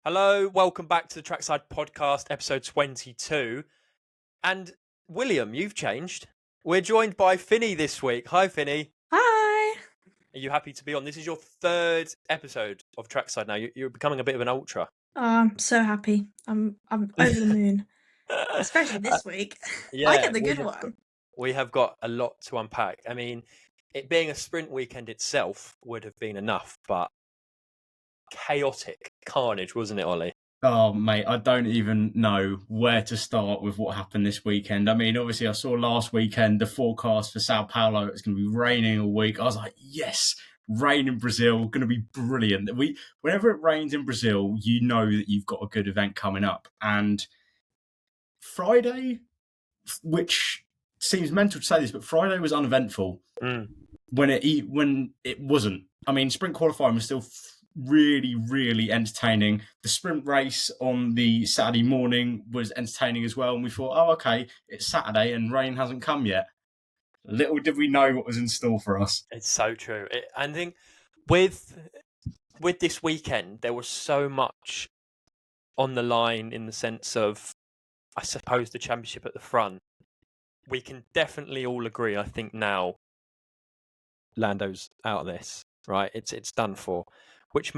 Hello, welcome back to the Trackside Podcast, episode 22. And William, you've changed. We're joined by Finny this week. Hi, Finny. Hi. Are you happy to be on? This is your third episode of Trackside now. You're becoming a bit of an ultra. I'm so happy. I'm over the moon, especially this week. I Yeah, get the good one. we have got a lot to unpack. I mean, it being a sprint weekend itself would have been enough, but chaotic carnage, wasn't it, Ollie? Oh, mate, I don't even know where to start with what happened this weekend. I mean, obviously, I saw last weekend the forecast for Sao Paulo. It's going to be raining all week. I was like, yes, rain in Brazil, going to be brilliant. Whenever it rains in Brazil, you know that you've got a good event coming up. And Friday, which seems mental to say this, but Friday was uneventful when it wasn't. I mean, sprint qualifying was still really, really entertaining. The sprint race on the Saturday morning was entertaining as well. And we thought, oh, okay, it's Saturday and rain hasn't come yet. Little did we know what was in store for us. It's so true. I think with this weekend, there was so much on the line in the sense of, I suppose, the championship at the front. We can definitely all agree, I think now, Lando's out of this, right? It's done for. Which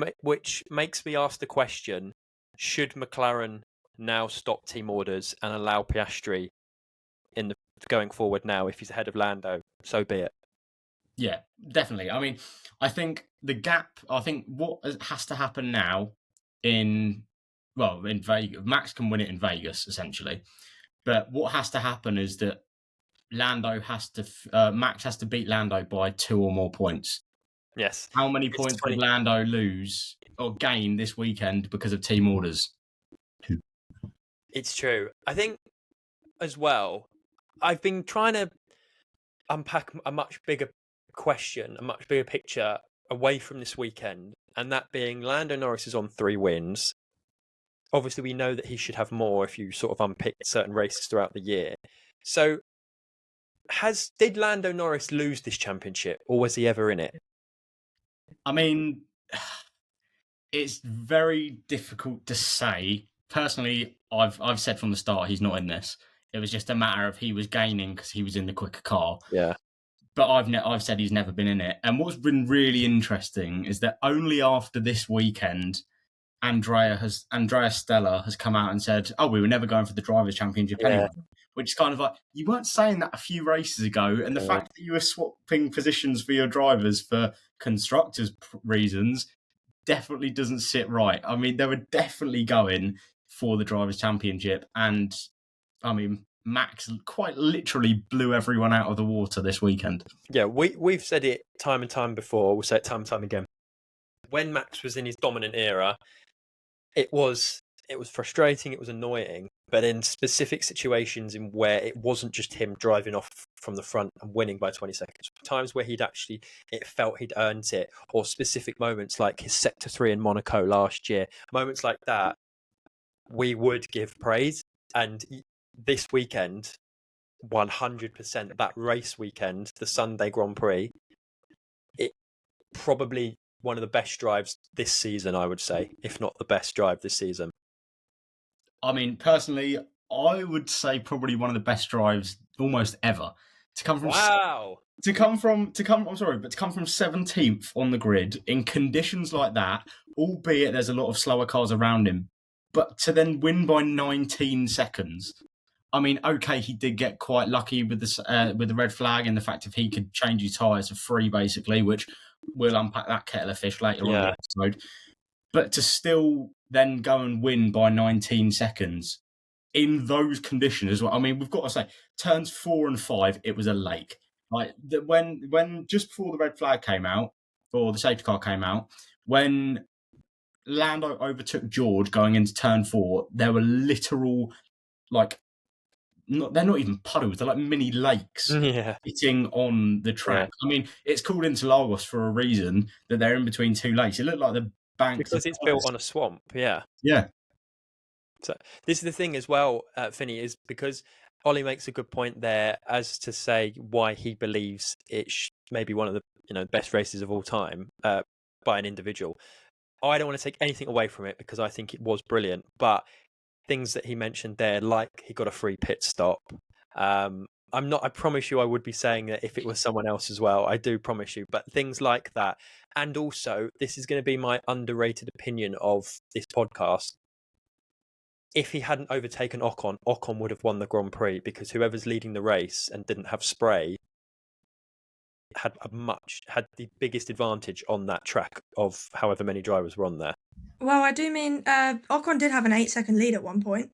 makes me ask the question: should McLaren now stop team orders and allow Piastri going forward now? If he's ahead of Lando, so be it. Yeah, definitely. I mean, I think the gap. I think what has to happen now in Vegas, Max can win it in Vegas essentially, but what has to happen is that Max has to beat Lando by 2 or more points. Yes. How many points did Lando lose or gain this weekend because of team orders? 2. It's true. I think as well, I've been trying to unpack a much bigger question, a much bigger picture away from this weekend, and that being Lando Norris is on 3 wins. Obviously, we know that he should have more if you sort of unpick certain races throughout the year. So, did Lando Norris lose this championship, or was he ever in it? I mean, it's very difficult to say. Personally, I've said from the start he's not in this. It was just a matter of he was gaining because he was in the quicker car. Yeah. But I've said he's never been in it. And what's been really interesting is that only after this weekend, Andrea Stella has come out and said, "Oh, we were never going for the Drivers' Championship anyway." Which is kind of like, you weren't saying that a few races ago, and the fact that you were swapping positions for your drivers for constructors' reasons definitely doesn't sit right. I mean, they were definitely going for the Drivers' Championship, and I mean, Max quite literally blew everyone out of the water this weekend. Yeah, we've said it time and time before. We'll say it time and time again. When Max was in his dominant era, it was frustrating, it was annoying, but in specific situations in where it wasn't just him driving off from the front and winning by 20 seconds, times where it felt he'd earned it, or specific moments like his Sector 3 in Monaco last year, moments like that, we would give praise. And this weekend, 100%, that race weekend, the Sunday Grand Prix, it probably one of the best drives this season, I would say, if not the best drive this season. I mean, personally, I would say probably one of the best drives almost ever. To come from 17th on the grid in conditions like that, albeit there's a lot of slower cars around him, but to then win by 19 seconds. I mean, okay, he did get quite lucky with the red flag and the fact if he could change his tyres for free, basically, which we'll unpack that kettle of fish later on in the episode. But to still then go and win by 19 seconds in those conditions as well. I mean, we've got to say, turns 4 and 5, it was a lake. Like when just before the red flag came out, or the safety car came out, when Lando overtook George going into turn 4, there were literal, like, they're not even puddles, they're like mini lakes sitting on the track. I mean, it's called Interlagos for a reason, that they're in between 2 lakes. It looked like the banks. Because it's built on a swamp, yeah. So this is the thing as well, Finny, is because Ollie makes a good point there as to say why he believes it's maybe one of the best races of all time by an individual. I don't want to take anything away from it because I think it was brilliant. But things that he mentioned there, like he got a free pit stop. I'm not. I promise you, I would be saying that if it was someone else as well. I do promise you. But things like that, and also this is going to be my underrated opinion of this podcast. If he hadn't overtaken Ocon, Ocon would have won the Grand Prix because whoever's leading the race and didn't have spray had the biggest advantage on that track of however many drivers were on there. Well, I do mean Ocon did have an 8-second lead at one point.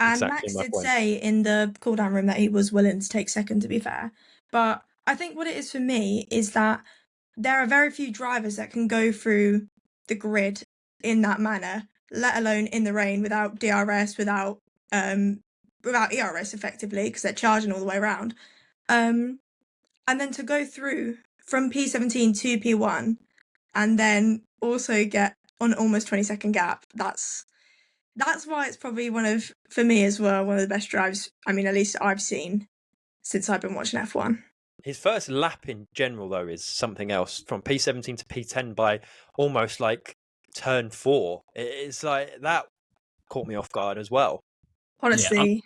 And Exactly Max my did point. say in the cool-down room that he was willing to take second, to be fair. But I think what it is for me is that there are very few drivers that can go through the grid in that manner, let alone in the rain without DRS, without ERS effectively, because they're charging all the way around. And then to go through from P17 to P1 and then also get on almost 20-second gap, that's why it's probably for me as well, one of the best drives, I mean, at least I've seen since I've been watching F1. His first lap in general, though, is something else. From P17 to P10 by almost like turn 4. It's like that caught me off guard as well. Honestly.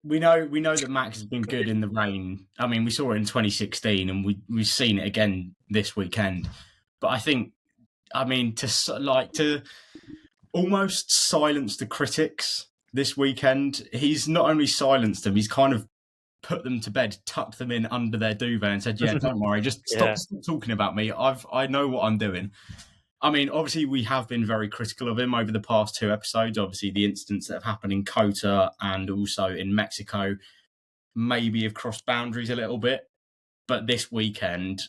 We know that Max has been good in the rain. I mean, we saw it in 2016 and we've seen it again this weekend. But I think, I mean, to almost silence the critics this weekend, he's not only silenced them, he's kind of put them to bed, tucked them in under their duvet and said, yeah, don't worry, just stop talking about me. I know what I'm doing. I mean, obviously, we have been very critical of him over the past 2 episodes. Obviously, the incidents that have happened in COTA and also in Mexico maybe have crossed boundaries a little bit. But this weekend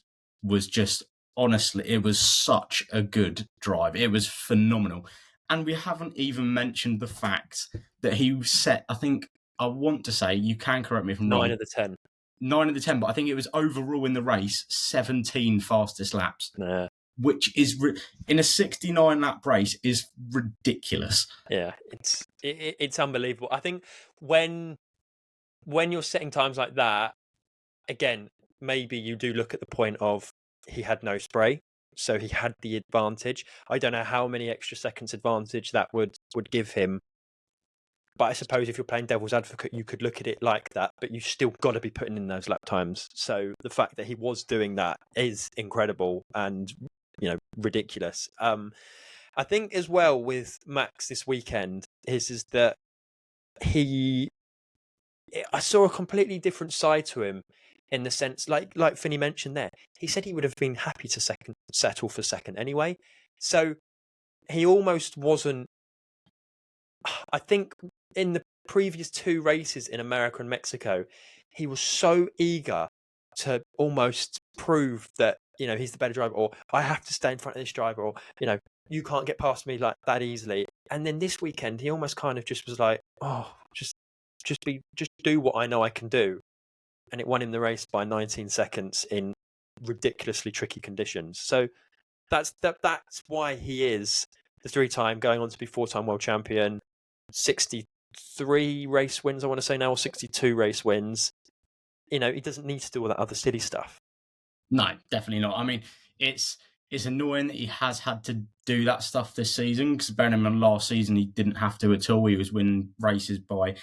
was just, honestly, it was such a good drive. It was phenomenal. And we haven't even mentioned the fact that he set, I want to say, you can correct me if I'm wrong. 9 of the 10. 9 of the 10, but I think it was overall in the race, 17 fastest laps. Nah. Which is, in a 69-lap race, is ridiculous. Yeah, it's unbelievable. I think when you're setting times like that, again, maybe you do look at the point of he had no spray, so he had the advantage. I don't know how many extra seconds advantage that would give him. But I suppose if you're playing devil's advocate, you could look at it like that, but you still got to be putting in those lap times. So the fact that he was doing that is incredible and, ridiculous. I think as well with Max this weekend is that I saw a completely different side to him in the sense, like Finny mentioned there, he said he would have been happy to settle for second anyway. So he almost wasn't. I think in the previous 2 races in America and Mexico, he was so eager to almost prove that, he's the better driver, or I have to stay in front of this driver, or, you can't get past me like that easily. And then this weekend, he almost kind of just was like, oh, just do what I know I can do. And it won him the race by 19 seconds in ridiculously tricky conditions. So that's why he is the 3-time, going on to be 4-time world champion, 63 race wins, I want to say now, or 62 race wins. He doesn't need to do all that other silly stuff. No, definitely not. I mean, it's annoying that he has had to do that stuff this season, because bearing in mind last season he didn't have to at all. He was winning races by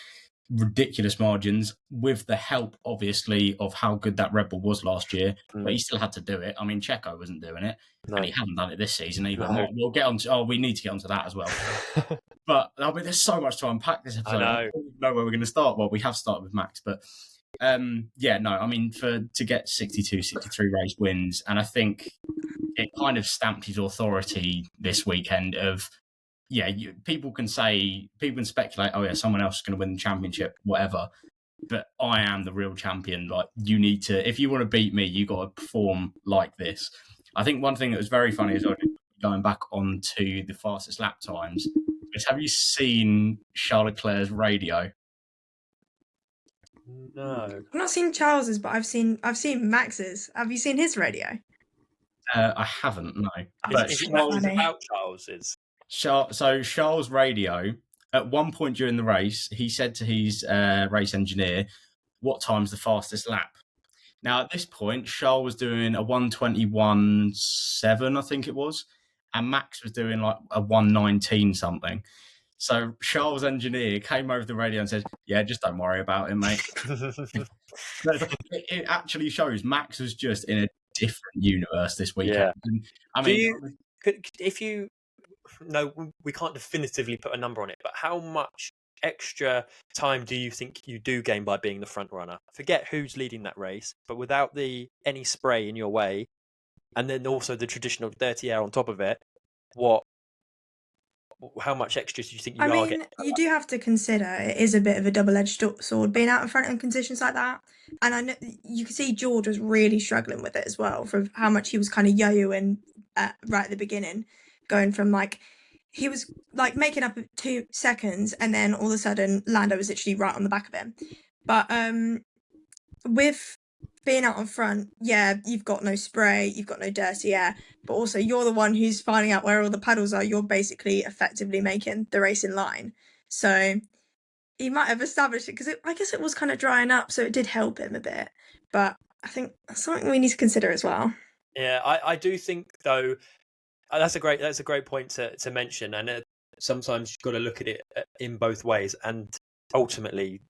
ridiculous margins with the help, obviously, of how good that Red Bull was last year, but he still had to do it. I mean, Checo wasn't doing it, and he hadn't done it this season either. No. We'll get on to, we need to get onto that as well. But, I mean, there's so much to unpack this episode. I don't know where we're going to start. Well, we have started with Max, but I mean, to get 62, 63 race wins, and I think it kind of stamped his authority this weekend of, people can speculate, oh yeah, someone else is going to win the championship, whatever. But I am the real champion. Like, you need to, if you want to beat me, you got to perform like this. I think one thing that was very funny is going back onto the fastest lap times is, have you seen Charles Leclerc's radio? No, I've not seen Charles's, but I've seen Max's. Have you seen his radio? I haven't, no. Is it about Charles's? So Charles' radio, at one point during the race, he said to his race engineer, what time's the fastest lap? Now, at this point, Charles was doing a 1:21.7, I think it was. and Max was doing like a 1:19 something. So Charles' engineer came over the radio and said, "Yeah, just don't worry about it, mate." It actually shows Max was just in a different universe this weekend. Yeah. And, I Do mean, you, if you, no, we can't definitively put a number on it, but how much extra time do you think you do gain by being the front runner? Forget who's leading that race, but without any spray in your way, and then also the traditional dirty air on top of it, how much extra do you think you are getting? You do have to consider it is a bit of a double-edged sword being out in front in conditions like that. And I know you can see George was really struggling with it as well, from how much he was kind of yo-yoing right at the beginning, going from like he was like making up 2 seconds, and then all of a sudden Lando was literally right on the back of him. But with being out in front, yeah, you've got no spray, you've got no dirty air, but also you're the one who's finding out where all the puddles are. You're basically effectively making the race in line. So he might have established it, because I guess it was kind of drying up, so it did help him a bit. But I think that's something we need to consider as well. Yeah, I do think though that's a great point to mention, and sometimes you've got to look at it in both ways, and ultimately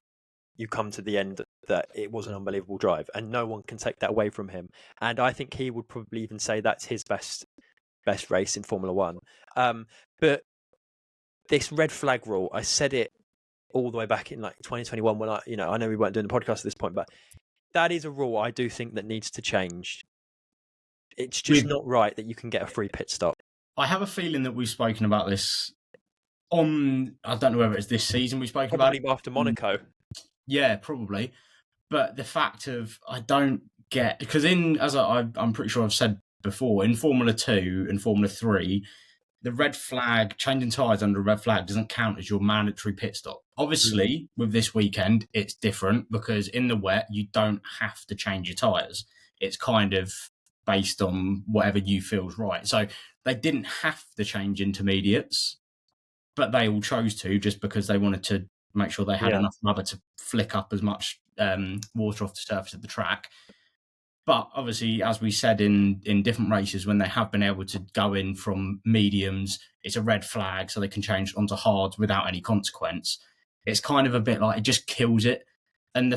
you come to the end that it was an unbelievable drive, and no one can take that away from him. And I think he would probably even say that's his best race in Formula One. But this red flag rule, I said it all the way back in like 2021 when I know we weren't doing the podcast at this point, but that is a rule I do think that needs to change. It's just not right that you can get a free pit stop. I have a feeling that we've spoken about this on, I don't know whether it's this season we've spoken Probably about it. after Monaco. Yeah, probably. But the fact of, I don't get, because I'm pretty sure I've said before, in Formula 2 and Formula 3, the red flag, changing tyres under a red flag doesn't count as your mandatory pit stop. Obviously, with this weekend, it's different because in the wet, you don't have to change your tyres. It's kind of based on whatever you feel's right. So they didn't have to change intermediates, but they all chose to just because they wanted to make sure they had enough rubber to flick up as much water off the surface of the track. But obviously, as we said in different races, when they have been able to go in from mediums, it's a red flag, so they can change onto hards without any consequence. It's kind of a bit like, it just kills it. And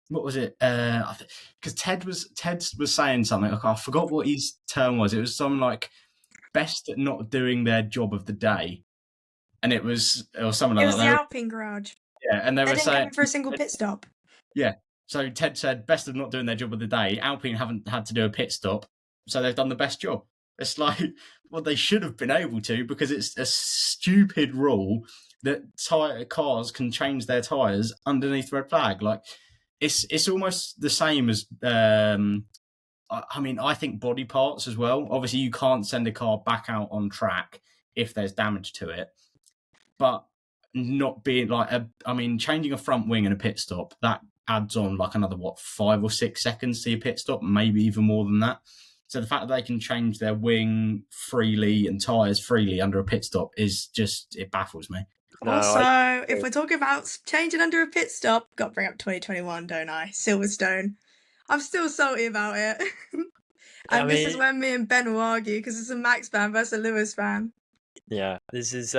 what was it? Because Ted was saying something. I forgot what his term was. It was something like best at not doing their job of the day, and it was or something like It was that. the Alpine garage. Yeah, and they were didn't saying come for a single pit stop. Yeah. So Ted said, best of not doing their job of the day. Alpine haven't had to do a pit stop, so they've done the best job. It's like, well, they should have been able to, because it's a stupid rule that cars can change their tyres underneath red flag. Like, it's almost the same as, I mean, I think body parts as well. Obviously, you can't send a car back out on track if there's damage to it. But not being like, changing a front wing in a pit stop, that adds on like another 5 or 6 seconds to your pit stop, maybe even more than that. So the fact that they can change their wing freely and tyres freely under a pit stop is just, it baffles me. Also, if we're talking about changing under a pit stop, got to bring up 2021, don't I? Silverstone. I'm still salty about it. And this is when me and Ben will argue, because it's a Max fan versus a Lewis fan. Yeah, this is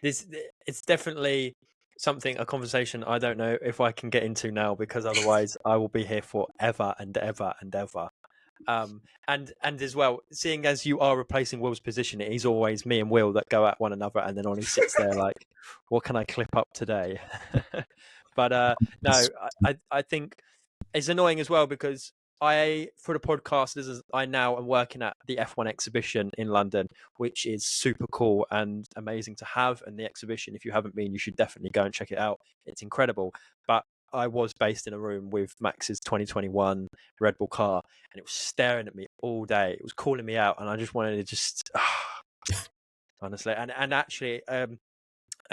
it's definitely a conversation I don't know if I can get into now, because otherwise I will be here forever and ever and ever. And as well, seeing as you are replacing Will's position, it is always me and Will that go at one another, and then Ollie sits there like, what can I clip up today? But no, I think it's annoying as well, because for the podcast, I now am working at the F1 exhibition in London, which is super cool and amazing to have. And the exhibition, if you haven't been, you should definitely go and check it out. It's incredible. But I was based in a room with Max's 2021 Red Bull car, and it was staring at me all day. It was calling me out, and I just wanted to honestly. And actually, a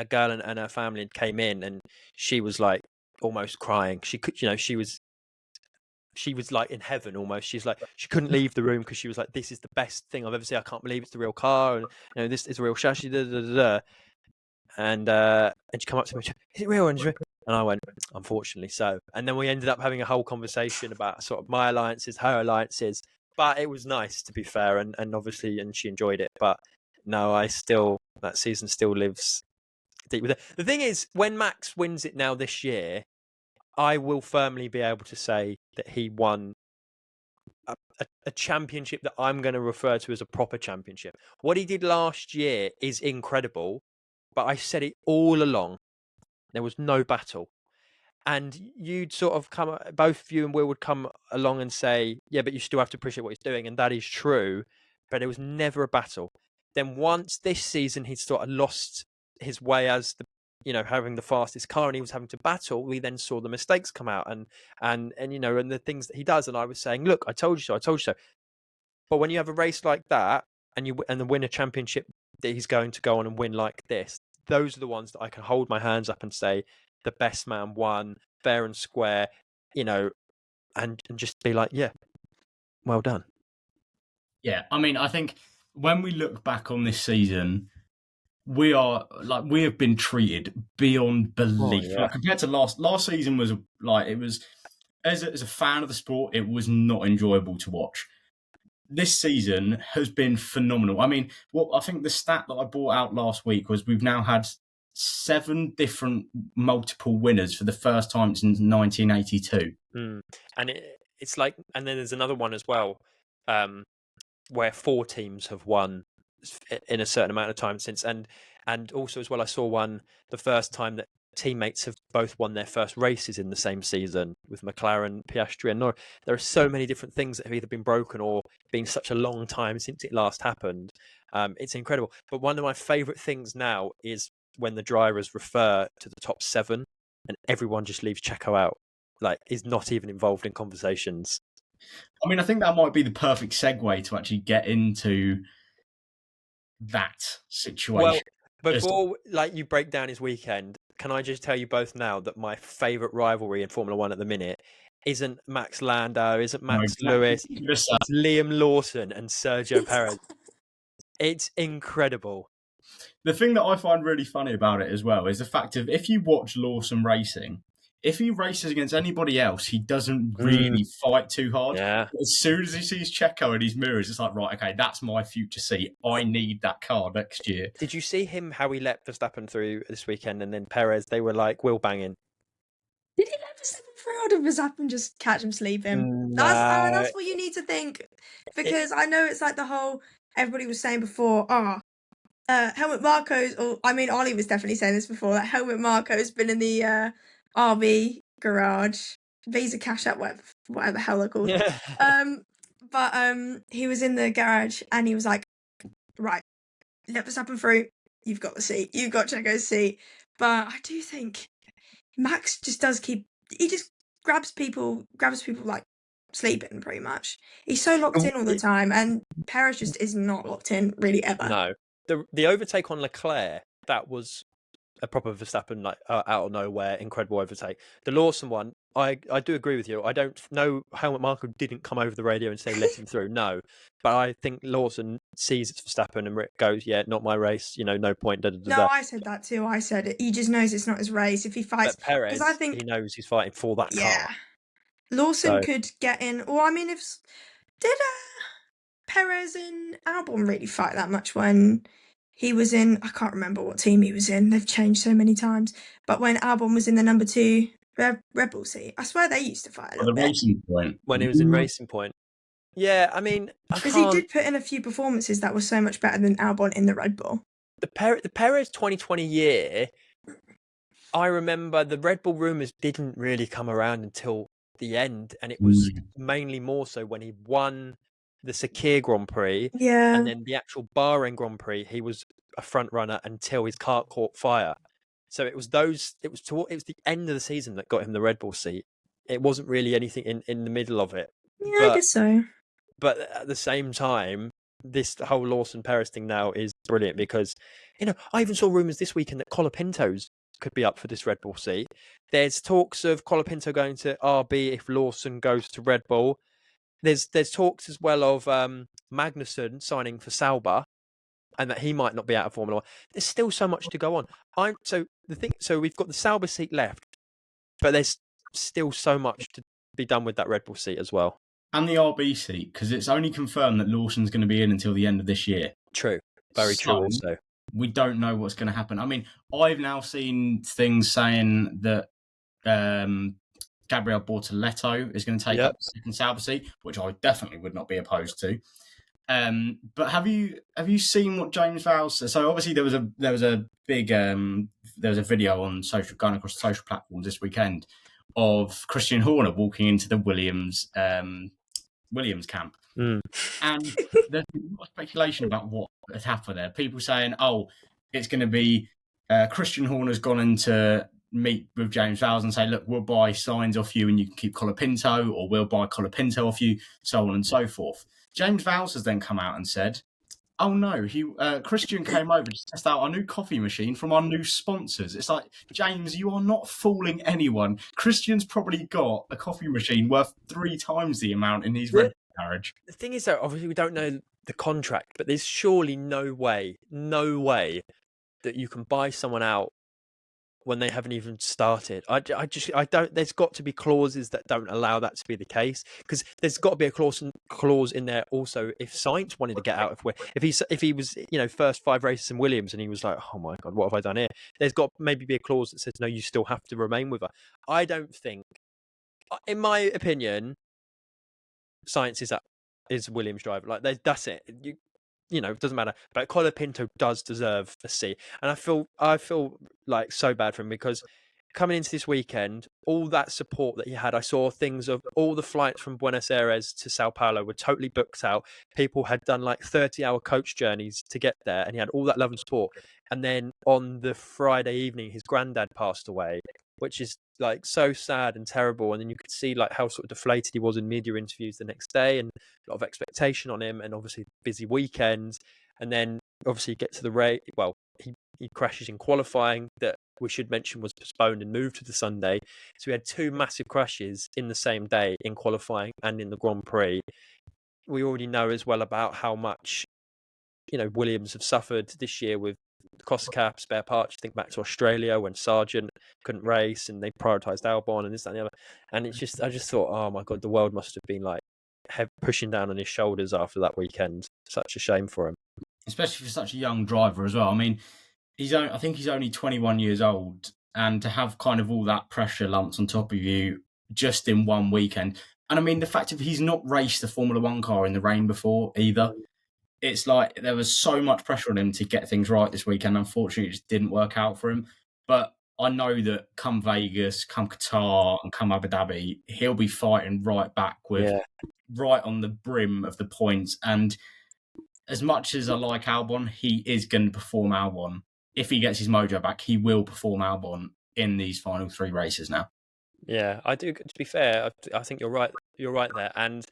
girl and her family came in, and she was like almost crying. She could, she was like in heaven almost. She's like, she couldn't leave the room because she was like, this is the best thing I've ever seen. I can't believe it's the real car, and this is a real chassis. And she come up to me, is it real? And I went, unfortunately so. And then we ended up having a whole conversation about sort of my alliances, her alliances, But it was nice, to be fair, and obviously, and she enjoyed it. But no, that season still lives deep with it. The thing is, when Max wins it now this year, I will firmly be able to say that he won a championship that I'm going to refer to as a proper championship. What he did last year is incredible, but I said it all along. There was no battle. And you'd sort of both of you and Will would come along and say, yeah, but you still have to appreciate what he's doing. And that is true, but it was never a battle. Then once this season, he'd sort of lost his way as having the fastest car, and he was having to battle. We then saw the mistakes come out and the things that he does. And I was saying, look, I told you so. I told you so. But when you have a race like that and the win a championship that he's going to go on and win like this, those are the ones that I can hold my hands up and say the best man won, fair and square, and just be like, yeah, well done. Yeah, I mean, I think when we look back on this season, we have been treated beyond belief. Oh, yeah. Like, compared to last season was it was as a fan of the sport, it was not enjoyable to watch. This season has been phenomenal. I mean, I think the stat that I brought out last week was we've now had 7 different multiple winners for the first time since 1982. And it's like, and then there's another one as well, where 4 teams have won in a certain amount of time since, and also as well, I saw one the first time that teammates have both won their first races in the same season with McLaren, Piastri, and Norris. There are so many different things that have either been broken or been such a long time since it last happened. It's incredible. But one of my favourite things now is when the drivers refer to the top 7 and everyone just leaves Checo out, like is not even involved in conversations. I mean, I think that might be the perfect segue to actually get into that situation. Well, before you break down his weekend, can I just tell you both now that my favourite rivalry in Formula 1 at the minute isn't Max Landau, isn't Max Lewis, it's Liam Lawson and Sergio Perez. It's incredible. The thing that I find really funny about it as well is the fact of if you watch Lawson racing, if he races against anybody else, he doesn't really fight too hard. Yeah. As soon as he sees Checo in his mirrors, it's like, right, okay, that's my future seat. I need that car next year. Did you see him, how he let Verstappen through this weekend, and then Perez, they were like wheel banging? Did he let Verstappen through, or did Verstappen just catch him sleeping? No. That's what you need to think. Because I know it's like the whole, everybody was saying before, Helmut Marko's, or I mean, Olly was definitely saying this before, that Helmut Marko's been in the RB garage, Visa Cash App, whatever the hell they're called. Yeah. But he was in the garage and he was like, right, let Verstappen through. You've got the seat. You've got Checo's seat. But I do think Max just he just grabs people like sleeping pretty much. He's so locked in all the time, and Perez just is not locked in really ever. No. The overtake on Leclerc, that was a proper Verstappen, out of nowhere, incredible overtake. The Lawson one, I do agree with you. I don't know Helmut Marko didn't come over the radio and say let him through. No, but I think Lawson sees it's Verstappen and goes, yeah, not my race. No point. No, I said that too. I said he just knows it's not his race. If he fights, but Perez, I think he knows he's fighting for that car. Lawson could get in. Or I mean, did Perez and Albon really fight that much when he was in? I can't remember what team he was in. They've changed so many times. But when Albon was in the number 2 Red Bull seat, I swear they used to fight a little bit. Racing Point. When he was in Racing Point. Yeah, I mean, because he did put in a few performances that were so much better than Albon in the Red Bull. The Perez 2020 year, I remember the Red Bull rumours didn't really come around until the end, and it was mainly more so when he won the Sakir Grand Prix, and then the actual Bahrain Grand Prix, he was a front runner until his car caught fire. So it was the end of the season that got him the Red Bull seat. It wasn't really anything in the middle of it. Yeah, I guess so. But at the same time, this whole Lawson Perez thing now is brilliant because, I even saw rumours this weekend that Colapinto's could be up for this Red Bull seat. There's talks of Colapinto going to RB if Lawson goes to Red Bull. There's talks as well of Magnussen signing for Sauber, and that he might not be out of Formula 1. There's still so much to go on. So we've got the Sauber seat left, but there's still so much to be done with that Red Bull seat as well. and the RB seat, because it's only confirmed that Lawson's going to be in until the end of this year. True. Very true also. We don't know what's going to happen. I mean, I've now seen things saying that Gabriel Bortoletto is going to take up the second Sauber seat, which I definitely would not be opposed to. But have you seen what James Vowles said? So obviously there was a video on going across social platforms this weekend of Christian Horner walking into the Williams camp. And there's a lot of speculation about what has happened there. People saying, oh, it's going to be Christian Horner's gone in to meet with James Vowles and say, look, we'll buy signs off you and you can keep Colapinto, or we'll buy Colapinto off you, so on and so forth. James Vowles has then come out and said, oh no, Christian came over to test out our new coffee machine from our new sponsors. It's like, James, you are not fooling anyone. Christian's probably got a coffee machine worth 3 times the amount in his rental garage. The thing is, though, obviously we don't know the contract, but there's surely no way that you can buy someone out when they haven't even started. I don't. There's got to be clauses that don't allow that to be the case, because there's got to be a clause in there also if Sainz wanted to get out, if he was first 5 races in Williams and he was like, oh my god, what have I done here? There's got maybe be a clause that says no, you still have to remain with her. I don't think, in my opinion, Sainz is Williams driver. Like that's it. It doesn't matter. But Colapinto does deserve a seat, and I feel like so bad for him, because coming into this weekend, all that support that he had, I saw things of all the flights from Buenos Aires to Sao Paulo were totally booked out. People had done like 30-hour coach journeys to get there, and he had all that love and support. And then on the Friday evening, his granddad passed away, which is like so sad and terrible. And then you could see like how sort of deflated he was in media interviews the next day, and a lot of expectation on him, and obviously busy weekends. And then obviously get to the race. Well, he crashes in qualifying that we should mention was postponed and moved to the Sunday. So we had 2 massive crashes in the same day, in qualifying and in the Grand Prix. We already know as well about how much Williams have suffered this year with cost cap, spare parts. Think back to Australia when Sargent couldn't race and they prioritised Albon and this, that, and the other. And I just thought, oh my god, the world must have been like pushing down on his shoulders after that weekend. Such a shame for him, especially for such a young driver as well. I mean, I think he's only 21 years old, and to have kind of all that pressure lumped on top of you just in one weekend. And I mean, the fact that he's not raced a Formula One car in the rain before either. It's like there was so much pressure on him to get things right this weekend. Unfortunately, it just didn't work out for him. But I know that come Vegas, come Qatar, and come Abu Dhabi, he'll be fighting right back with right on the brim of the points. And as much as I like Albon, he is going to perform Albon. If he gets his mojo back, he will perform Albon in these final 3 races now. Yeah, I do. To be fair, I think you're right. You're right there. And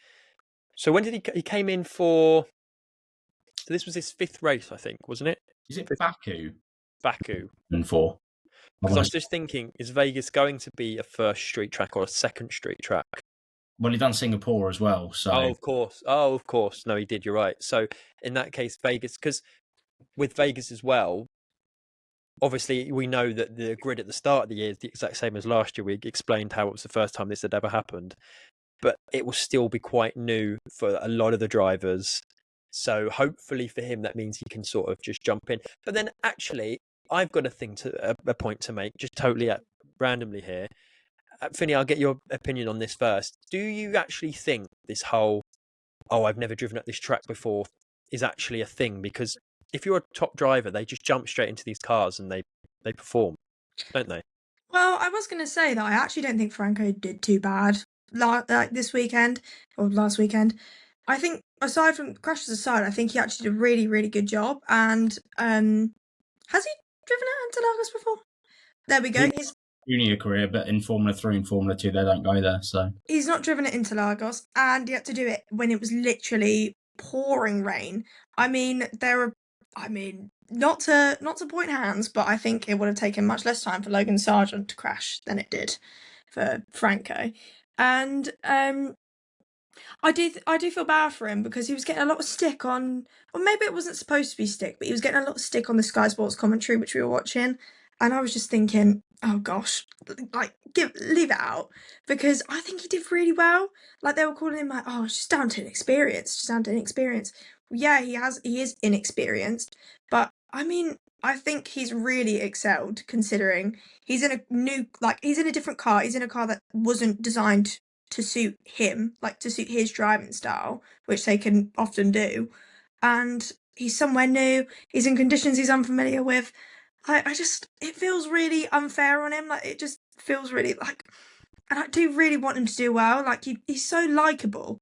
so when did he came in for? So this was his 5th race, I think, wasn't it? Is it Baku? Baku. And 4. Because I was just thinking, is Vegas going to be a first street track or a second street track? Well, he done Singapore as well. So. Oh, of course. No, he did. You're right. So in that case, Vegas, because with Vegas as well, obviously we know that the grid at the start of the year is the exact same as last year. We explained how it was the first time this had ever happened, but it will still be quite new for a lot of the drivers. So hopefully for him, that means he can sort of just jump in. But then actually, I've got a point to make, just totally randomly here. Finny, I'll get your opinion on this first. Do you actually think this whole, I've never driven at this track before, is actually a thing? Because if you're a top driver, they just jump straight into these cars and they perform, don't they? Well, I was going to say that I actually don't think Franco did too bad this weekend or last weekend. I think, aside from crashes aside, I think he actually did a really, really good job. And has he driven at Interlagos before? There we go. He's junior career, but in Formula 3 and Formula 2, they don't go there. So he's not driven at Interlagos, and he had to do it when it was literally pouring rain. I mean, not to point hands, but I think it would have taken much less time for Logan Sargent to crash than it did for Franco. And I do feel bad for him, because he was getting a lot of stick on, or maybe it wasn't supposed to be stick, but he was getting a lot of stick on the Sky Sports commentary, which we were watching. And I was just thinking, Oh gosh, like leave it out because I think he did really well. Like they were calling him like, oh, it's just down to inexperience, just down to inexperience. Yeah, he is inexperienced, but I mean, I think he's really excelled considering he's in he's in a different car. He's in a car that wasn't designed to suit him, like to suit his driving style, which they can often do. And he's somewhere new. He's in conditions he's unfamiliar with. I just it feels really unfair on him. Like it just feels really like, and I do really want him to do well. Like he's so likable,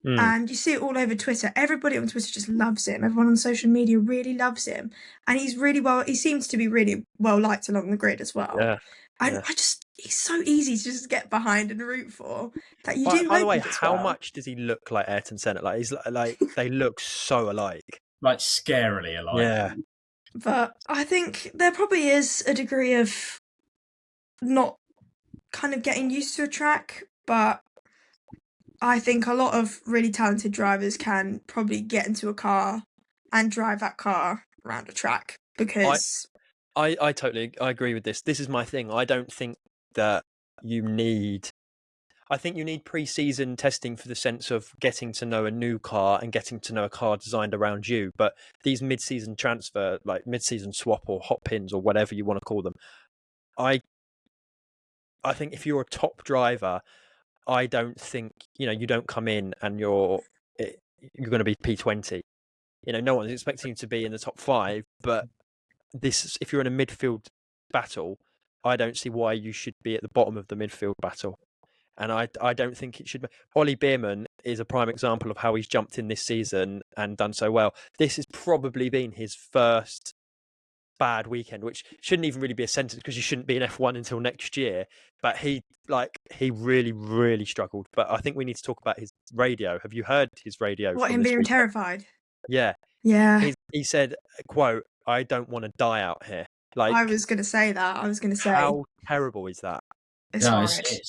Mm. and you see it all over Twitter. Everybody on Twitter just loves him. Everyone on social media really loves him, and he's really well. He seems to be really well liked along the grid as well. Yeah. And Yeah. I just he's so easy to just get behind and root for that you do By the hope way, he does how well. much does he look like Ayrton Senna? Like he's like they look so alike. Like scarily alike. Yeah. But I think there probably is a degree of not kind of getting used to a track, but I think a lot of really talented drivers can probably get into a car and drive that car around a track because I totally agree with this. This is my thing. I don't think that you need. I think you need pre-season testing for the sense of getting to know a new car and getting to know a car designed around you. But these mid-season transfer, like mid-season swap or hot pins or whatever you want to call them, I think if you're a top driver, I don't think you don't come in and you're going to be P20. No one's expecting you to be in the top 5, but if you're in a midfield battle, I don't see why you should be at the bottom of the midfield battle. And I don't think it should be. Olly Beerman is a prime example of how he's jumped in this season and done so well. This has probably been his first bad weekend, which shouldn't even really be a sentence because you shouldn't be in F1 until next year. But he really, really struggled. But I think we need to talk about his radio. Have you heard his radio what from him this being weekend? terrified. Yeah. Yeah. He said, quote, "I don't want to die out here." Like, I was going to say that. I was going to say how terrible is that? it's No, horrid.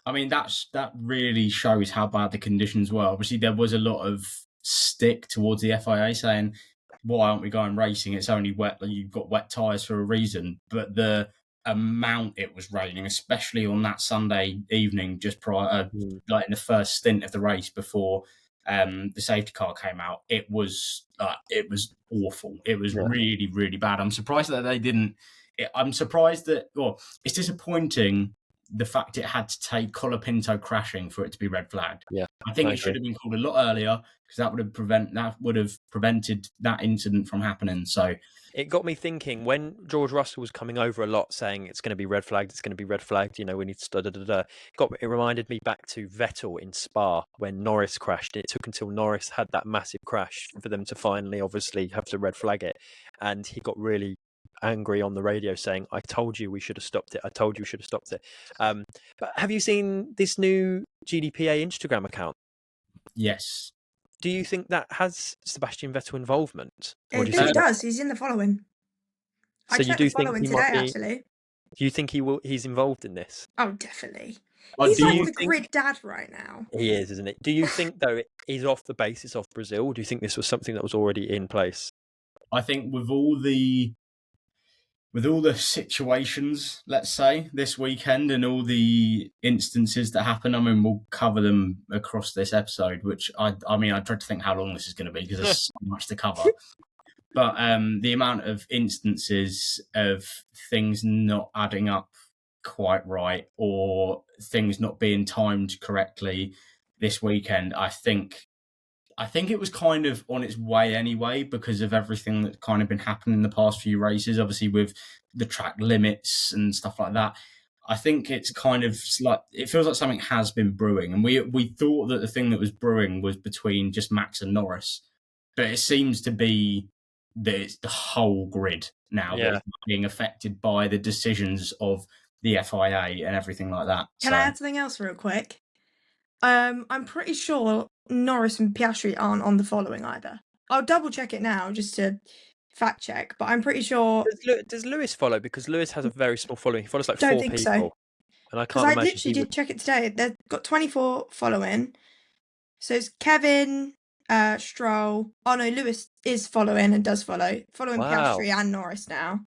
I mean, that really shows how bad the conditions were. Obviously, there was a lot of stick towards the FIA saying, "Why aren't we going racing? It's only wet. You've got wet tyres for a reason." But the amount it was raining, especially on that Sunday evening, just prior, like in the first stint of the race before the safety car came out, it was awful. It was really, really bad. I'm surprised that they didn't. I'm surprised that. Well, it's disappointing the fact it had to take Colapinto crashing for it to be red flagged. Yeah, I think it should have been called a lot earlier because that would have prevented that incident from happening. So it got me thinking when George Russell was coming over a lot, saying it's going to be red flagged, it's going to be red flagged. We need to da da da da. It reminded me back to Vettel in Spa when Norris crashed. It took until Norris had that massive crash for them to finally, obviously, have to red flag it, and he got really angry on the radio saying, "I told you we should have stopped it. I told you we should have stopped it." But have you seen this new GDPA Instagram account? yes. Do you think that has Sebastian Vettel involvement? I think he does. He's in the following. So you do think he might be? Actually. Do you think he's involved in this? Oh, definitely. He's like the grid dad right now. He is, isn't it? Do you think though he's off the basis of Brazil? Or do you think this was something that was already in place? I think with all the situations, let's say, this weekend and all the instances that happen, I mean, we'll cover them across this episode, which I dread to think how long this is going to be because there's so much to cover. But the amount of instances of things not adding up quite right or things not being timed correctly this weekend, I think it was kind of on its way anyway because of everything that's kind of been happening in the past few races, obviously with the track limits and stuff like that. I think it's kind of like, it feels like something has been brewing, and we thought that the thing that was brewing was between just Max and Norris, but it seems to be that it's the whole grid now that's being affected by the decisions of the FIA and everything like that. Can I add something else real quick? I'm pretty sure Norris and Piastri aren't on the following either. I'll double check it now just to fact check, but I'm pretty sure. Does Lewis follow? Because Lewis has a very small following. He follows like 4 people. So. And I can't imagine. Because I literally did check it today. They've got 24 following. So it's Kevin, Stroll. Oh no, Lewis is following and does follow. Following Piastri and Norris now.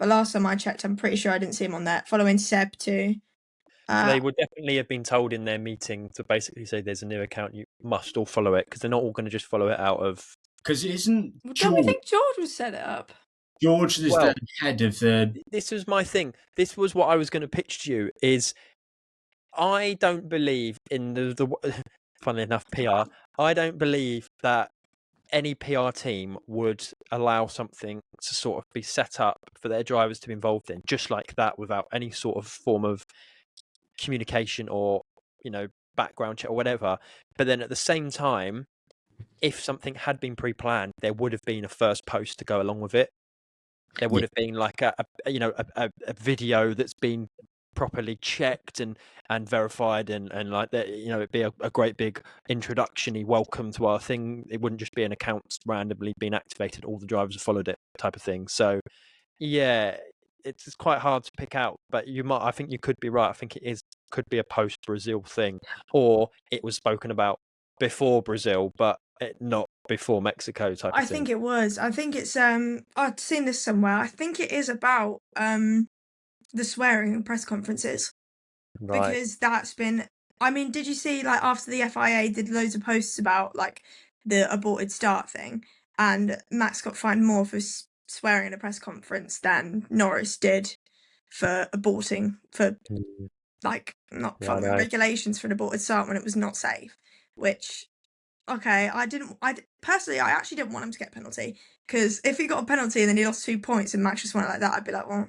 But last time I checked, I'm pretty sure I didn't see him on there. Following Seb too. They would definitely have been told in their meeting to basically say there's a new account, you must all follow it, because they're not all going to just follow it out of... Because isn't Don't we think George would set it up? George is the head of the... This was my thing. This was what I was going to pitch to you, is I don't believe in the funnily enough, PR. I don't believe that any PR team would allow something to sort of be set up for their drivers to be involved in just like that without any sort of form of communication or, background check or whatever. But then at the same time, if something had been pre-planned, there would have been a first post to go along with it. There would have been like a video that's been properly checked and verified and like that, it'd be a great big introduction-y welcome to our thing. It wouldn't just be an account randomly being activated, all the drivers have followed it type of thing. So yeah, it's quite hard to pick out, but I think you could be right. I think could be a post-Brazil thing, or it was spoken about before Brazil but not before Mexico type of thing. I think it was. I think it's I'd seen this somewhere. I think it is about the swearing in press conferences. Right. Because that's been, I mean, did you see like after the FIA did loads of posts about like the aborted start thing, and Max got fined more for swearing in a press conference than Norris did for aborting, for like not following regulations for an aborted start when it was not safe. Which, okay, I personally actually didn't want him to get a penalty, because if he got a penalty and then he lost 2 points and Max just went like that, I'd be like, well,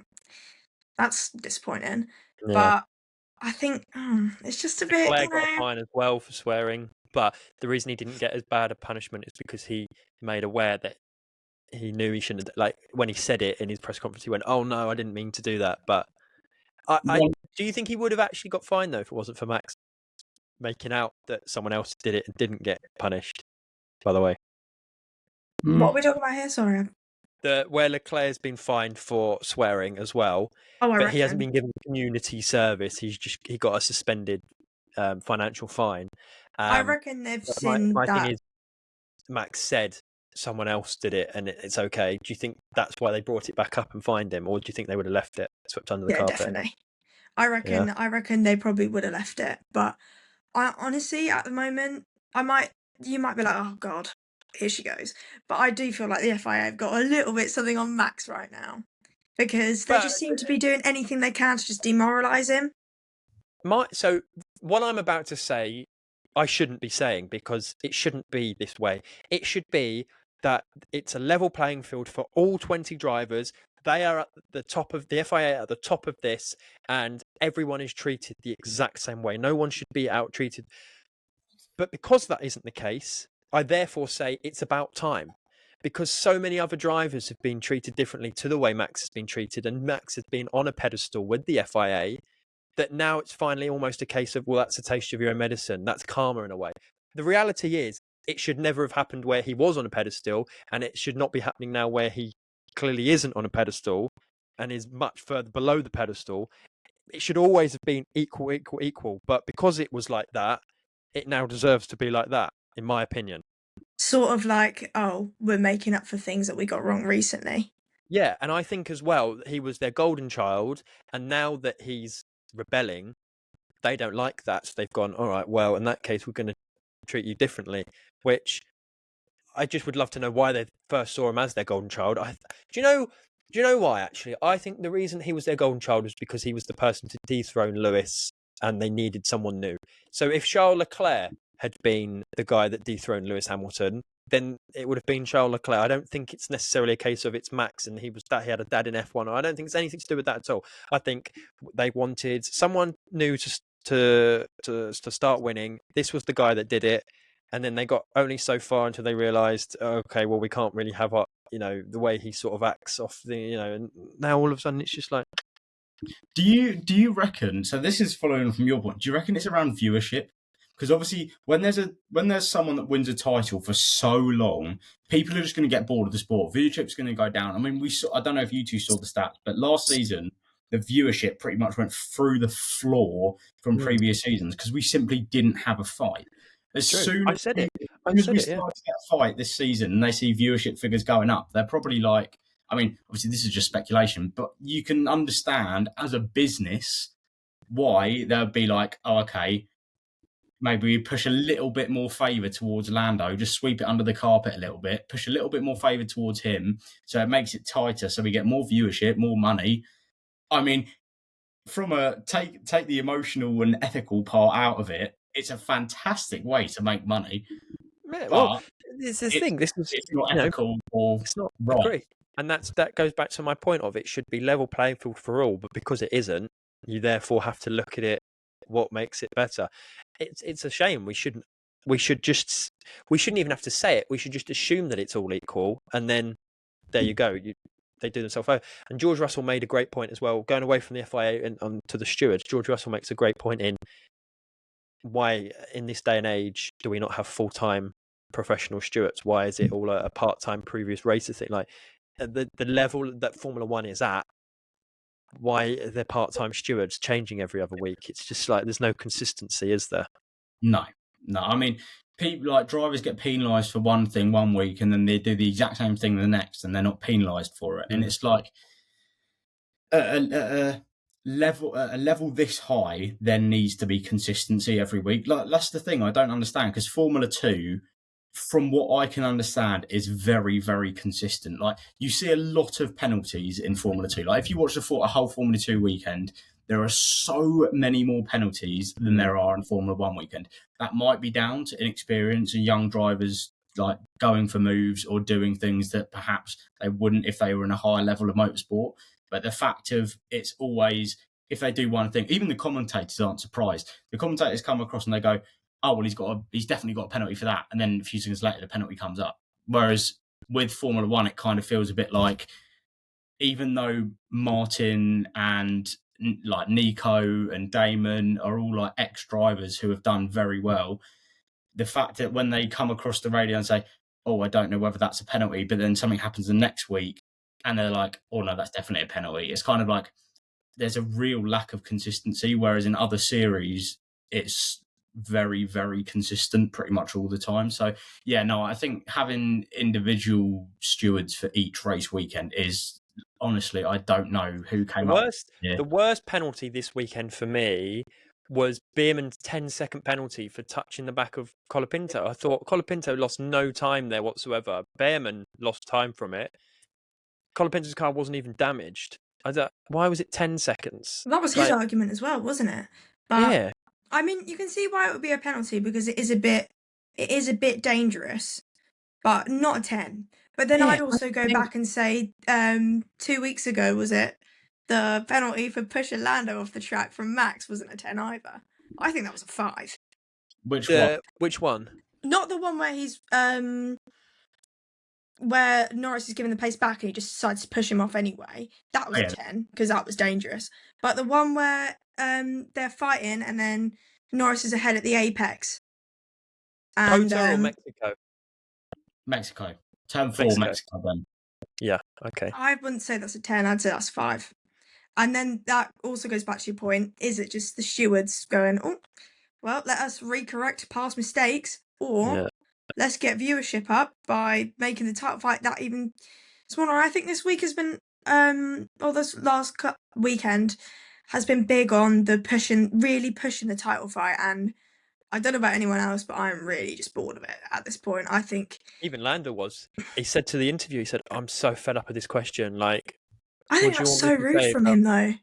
that's disappointing. Yeah. But I think it's just a bit. Claire got a fine as well for swearing, but the reason he didn't get as bad a punishment is because he made aware that he knew he shouldn't. Like when he said it in his press conference, he went, "Oh no, I didn't mean to do that." But do you think he would have actually got fined though if it wasn't for Max making out that someone else did it and didn't get punished? By the way, what are we talking about here? Sorry. Where Leclerc's been fined for swearing as well, but he hasn't been given community service. He got a suspended financial fine. I reckon they've seen my that. thing is, Max said someone else did it and it's okay. Do you think that's why they brought it back up and fined him, or do you think they would have left it swept under the carpet? Definitely. I reckon they probably would have left it, but I honestly at the moment you might be like, oh god, here she goes. But I do feel like the FIA have got a little bit something on Max right now, because they just seem to be doing anything they can to just demoralise him. So what I'm about to say, I shouldn't be saying, because it shouldn't be this way. It should be that it's a level playing field for all 20 drivers. They are at the top of the FIA, at the top of this, and everyone is treated the exact same way. No one should be out-treated. But because that isn't the case, I therefore say it's about time, because so many other drivers have been treated differently to the way Max has been treated, and Max has been on a pedestal with the FIA, that now it's finally almost a case of, well, that's a taste of your own medicine. That's karma in a way. The reality is it should never have happened where he was on a pedestal, and it should not be happening now where he clearly isn't on a pedestal and is much further below the pedestal. It should always have been equal. But because it was like that, it now deserves to be like that, in my opinion. Sort of like, oh, we're making up for things that we got wrong recently. Yeah, and I think as well, he was their golden child, and now that he's rebelling, they don't like that, so they've gone, all right, well, in that case we're going to treat you differently, which I just would love to know why they first saw him as their golden child. Do you know why, actually? I think the reason he was their golden child was because he was the person to dethrone Lewis, and they needed someone new. So if Charles Leclerc had been the guy that dethroned Lewis Hamilton, then it would have been Charles Leclerc. I don't think it's necessarily a case of it's Max and he had a dad in F1. I don't think it's anything to do with that at all. I think they wanted someone new to start winning. This was the guy that did it, and then they got only so far until they realised, okay, well, we can't really have the way he sort of acts off the, and now all of a sudden it's just like. Do you reckon? So this is following from your point. Do you reckon it's around viewership? Because obviously, when there's someone that wins a title for so long, people are just going to get bored of the sport. Viewership's going to go down. I mean, I don't know if you two saw the stats, but last season the viewership pretty much went through the floor from previous seasons because we simply didn't have a fight. As soon as we started that fight this season and they see viewership figures going up, they're probably like, I mean, obviously this is just speculation, but you can understand as a business why they'll be like, oh, okay, maybe we push a little bit more favour towards Lando, just sweep it under the carpet a little bit, push a little bit more favour towards him, so it makes it tighter, so we get more viewership, more money. I mean, from a take the emotional and ethical part out of it, it's a fantastic way to make money. Yeah, But well, this is the thing. This is, it's not you know, ethical or it's not right. agree, and that goes back to my point of it should be level playing field for all, but because it isn't, you therefore have to look at it. What makes it better? It's a shame. We shouldn't even have to say it. We should just assume that it's all equal, and then there you go. They do themselves over. And George Russell made a great point as well, going away from the FIA and on to the stewards. George Russell makes a great point in why, in this day and age, do we not have full-time professional stewards? Why is it all a part-time previous racer thing? Like the level that Formula One is at, why are there part-time stewards changing every other week? It's just like there's no consistency, is there? No. I mean, people like drivers get penalised for one thing one week, and then they do the exact same thing the next, and they're not penalised for it. And it's like a level this high, there needs to be consistency every week. Like that's the thing I don't understand, because Formula 2, from what I can understand, is very, very consistent. Like you see a lot of penalties in Formula 2. Like if you watch a whole Formula 2 weekend, there are so many more penalties than there are in Formula 1 weekend. That might be down to inexperience and young drivers like going for moves or doing things that perhaps they wouldn't if they were in a higher level of motorsport. But the fact of it's always, if they do one thing, even the commentators aren't surprised. The commentators come across and they go, oh, well, he's definitely got a penalty for that. And then a few seconds later, the penalty comes up. Whereas with Formula 1, it kind of feels a bit like, even though Martin and like Nico and Damon are all like ex-drivers who have done very well, the fact that when they come across the radio and say, oh, I don't know whether that's a penalty, but then something happens the next week and they're like, oh, no, that's definitely a penalty. It's kind of like there's a real lack of consistency, whereas in other series, it's very, very consistent pretty much all the time. So, yeah, no, I think having individual stewards for each race weekend is, honestly, I don't know who came up. The worst penalty this weekend for me was Beerman's 10-second penalty for touching the back of Colapinto. I thought Colapinto lost no time there whatsoever. Beerman lost time from it. Colapinto's car wasn't even damaged. Why was it 10 seconds? That was his argument as well, wasn't it? But yeah. I mean, you can see why it would be a penalty, because it is a bit dangerous, but not a 10. But then I'd also go back and say 2 weeks ago, was it, the penalty for pushing Lando off the track from Max wasn't a 10 either. I think that was a 5. Which one? Not the one where he's where Norris is giving the pace back and he just decides to push him off anyway. That was a 10, because that was dangerous. But the one where they're fighting and then Norris is ahead at the apex. And, Qatar or Mexico? Mexico. Turn 4, Mexico then. Yeah, okay. I wouldn't say that's a 10, I'd say that's 5. And then that also goes back to your point, is it just the stewards going, oh, well, let us recorrect past mistakes, or let's get viewership up by making the title fight that even smaller. I think this week has been, or this last weekend has been big on the really pushing the title fight. And I don't know about anyone else, but I'm really just bored of it at this point. I think even Lando was. He said to the interview, he said, I'm so fed up with this question. Like, I think that's so rude from him, though.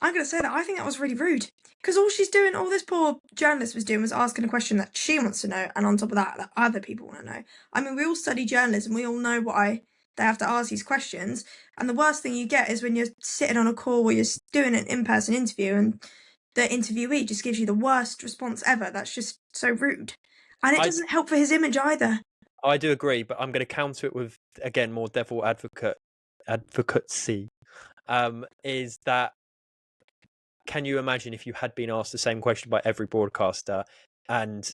I'm going to say that. I think that was really rude. Because all this poor journalist was doing was asking a question that she wants to know, and on top of that other people want to know. I mean, we all study journalism. We all know why they have to ask these questions. And the worst thing you get is when you're sitting on a call where you're doing an in-person interview and the interviewee just gives you the worst response ever. That's just so rude. And it doesn't help for his image either. I do agree, but I'm going to counter it with, again, more devil advocacy. Is that, can you imagine if you had been asked the same question by every broadcaster, and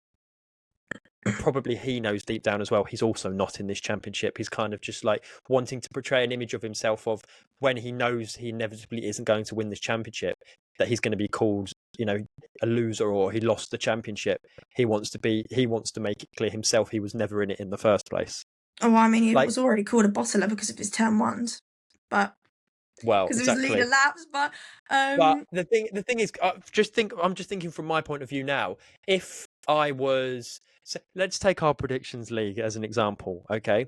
probably he knows deep down as well, he's also not in this championship. He's kind of just like wanting to portray an image of himself of when he knows he inevitably isn't going to win this championship, that he's going to be called, a loser or he lost the championship. He wants to make it clear himself he was never in it in the first place. Oh, I mean, he was already called a bottler because of his turn ones. but Well, because it was exactly. leader laps. But the thing is, I'm just thinking from my point of view now. If I was, so let's take our predictions league as an example, okay?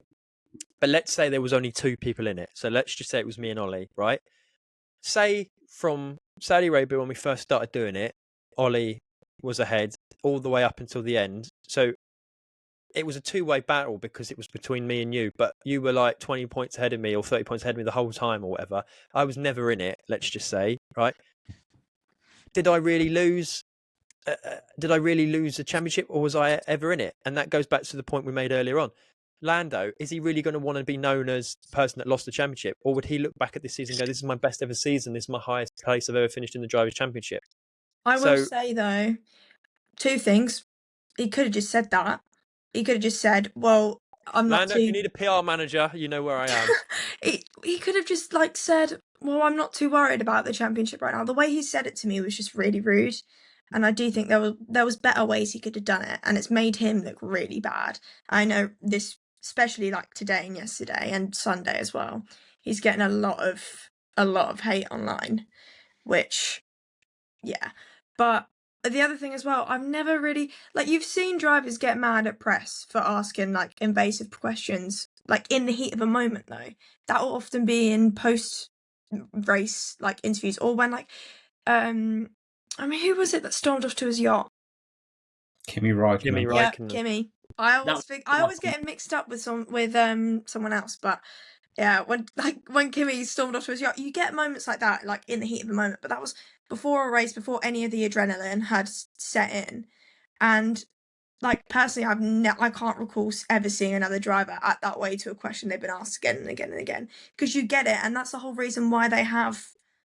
But let's say there was only 2 people in it. So let's just say it was me and Ollie, right? Say from Saudi Arabia when we first started doing it, Ollie was ahead all the way up until the end. So it was a 2-way battle because it was between me and you, but you were like 20 points ahead of me or 30 points ahead of me the whole time or whatever. I was never in it, let's just say, right? Did I really lose? Did I really lose the championship, or was I ever in it? And that goes back to the point we made earlier on. Lando, is he really going to want to be known as the person that lost the championship, or would he look back at this season and go, "This is my best ever season. This is my highest place I've ever finished in the drivers' championship"? I will So, say though, 2 things. He could have just said that. He could have just said, "Well, I'm not Lando, if you too." need a PR manager, you know where I am. he could have just like said, "Well, I'm not too worried about the championship right now." The way he said it to me was just really rude, and I do think there was better ways he could have done it, and it's made him look really bad. I know this, especially like today and yesterday and Sunday as well. He's getting a lot of hate online, which yeah. But the other thing as well, I've never really like you've seen drivers get mad at press for asking like invasive questions, like in the heat of a moment though. That will often be in post race like interviews or when like I mean who was it that stormed off to his yacht? Kimi Räikkönen. Kimi Yeah, Räikkönen. Kimmy. I always get him mixed up with someone else, but yeah, when Kimmy stormed off to his yacht, you get moments like that, like in the heat of the moment. But that was before a race, before any of the adrenaline had set in, and like personally, I can't recall ever seeing another driver act that way to a question they've been asked again and again and again, because you get it, and that's the whole reason why they have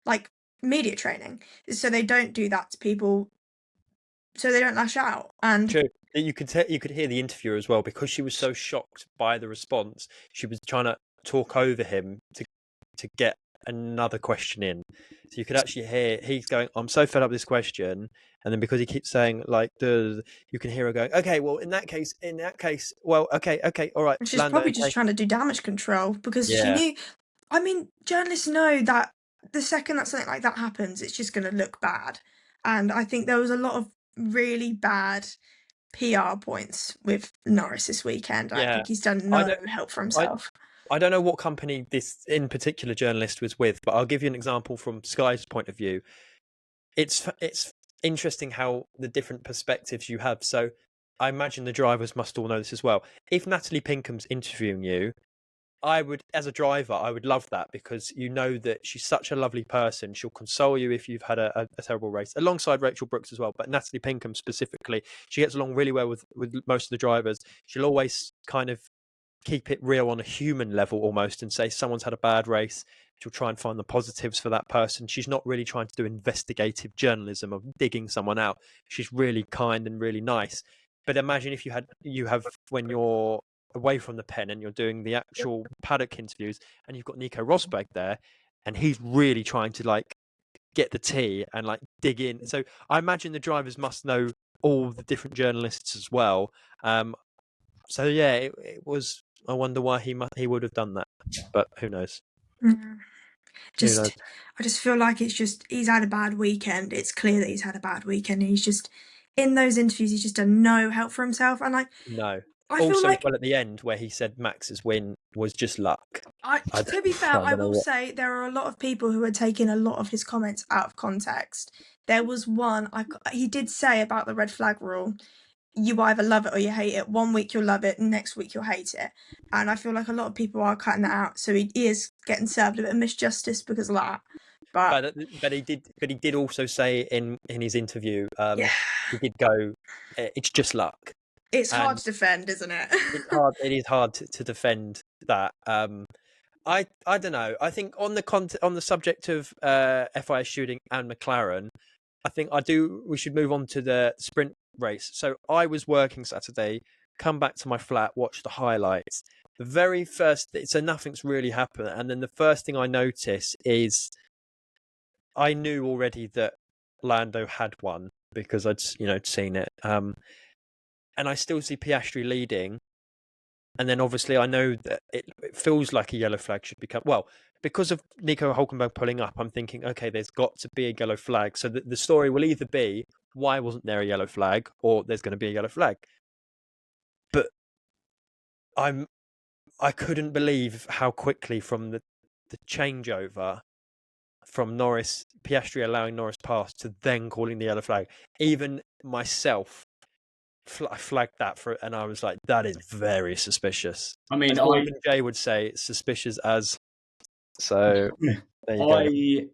like media training, is so they don't do that to people, so they don't lash out. And True. You could hear the interviewer as well, because she was so shocked by the response. She was trying to talk over him to get another question in. So you could actually hear he's going, "I'm so fed up with this question," and then because he keeps saying like the, you can hear her going, "Okay, well in that case, well, okay, all right, she's Lando, probably just trying to do damage control because she yeah, knew. I mean, journalists know that the second that something like that happens, it's just going to look bad. And I think there was a lot of really bad PR points with Norris this weekend. I yeah." think he's done I no don't, help for I, himself. I don't know what company this in particular journalist was with, but I'll give you an example from Sky's point of view. It's interesting how the different perspectives you have. So I imagine the drivers must all know this as well. If Natalie Pinkham's interviewing you, I would, as a driver, I would love that, because you know that she's such a lovely person. She'll console you if you've had a terrible race, alongside Rachel Brooks as well. But Natalie Pinkham specifically, she gets along really well with most of the drivers. She'll always kind of keep it real on a human level almost, and say someone's had a bad race, she'll try and find the positives for that person. She's not really trying to do investigative journalism of digging someone out. She's really kind and really nice. But imagine if you have when you're away from the pen and you're doing the actual paddock interviews, and you've got Nico Rosberg there, and he's really trying to like get the tea and like dig in. So I imagine the drivers must know all the different journalists as well. So yeah, it was. I wonder why he would have done that, but who knows? Mm. Who knows? I just feel like it's just he's had a bad weekend. It's clear that he's had a bad weekend. He's just in those interviews. He's just done no help for himself, and like No. I feel Also, as like well at the end where he said Max's win was just luck. to be fair, I I don't know will what. say there are a lot of people who are taking a lot of his comments out of context. There was one he did say about the red flag rule. You either love it or you hate it. One week you'll love it, and next week you'll hate it. And I feel like a lot of people are cutting that out. So he is getting served a bit of misjustice because of that. But But he did also say in his interview, yeah, he did go, it's just luck, it's hard and to defend, isn't it? it's hard. It is hard to defend that. I don't know. I think on the subject of FIA shooting and McLaren, I think we should move on to the sprint race. So I was working Saturday, come back to my flat, watch the highlights. The very first, so nothing's really happened, and then the first thing I notice is I knew already that Lando had won because I'd seen it. And I still see Piastri leading, And then obviously I know that it feels like a yellow flag should become, well, because of Nico Hulkenberg pulling up, I'm thinking, okay, there's got to be a yellow flag. So the story will either be, why wasn't there a yellow flag, or there's going to be a yellow flag. But I couldn't believe how quickly from the changeover from Norris, Piastri allowing Norris pass, to then calling the yellow flag. Even myself, I flagged that for, and I was like, that is very suspicious. I mean, as Morgan Jay would say, suspicious as. So there you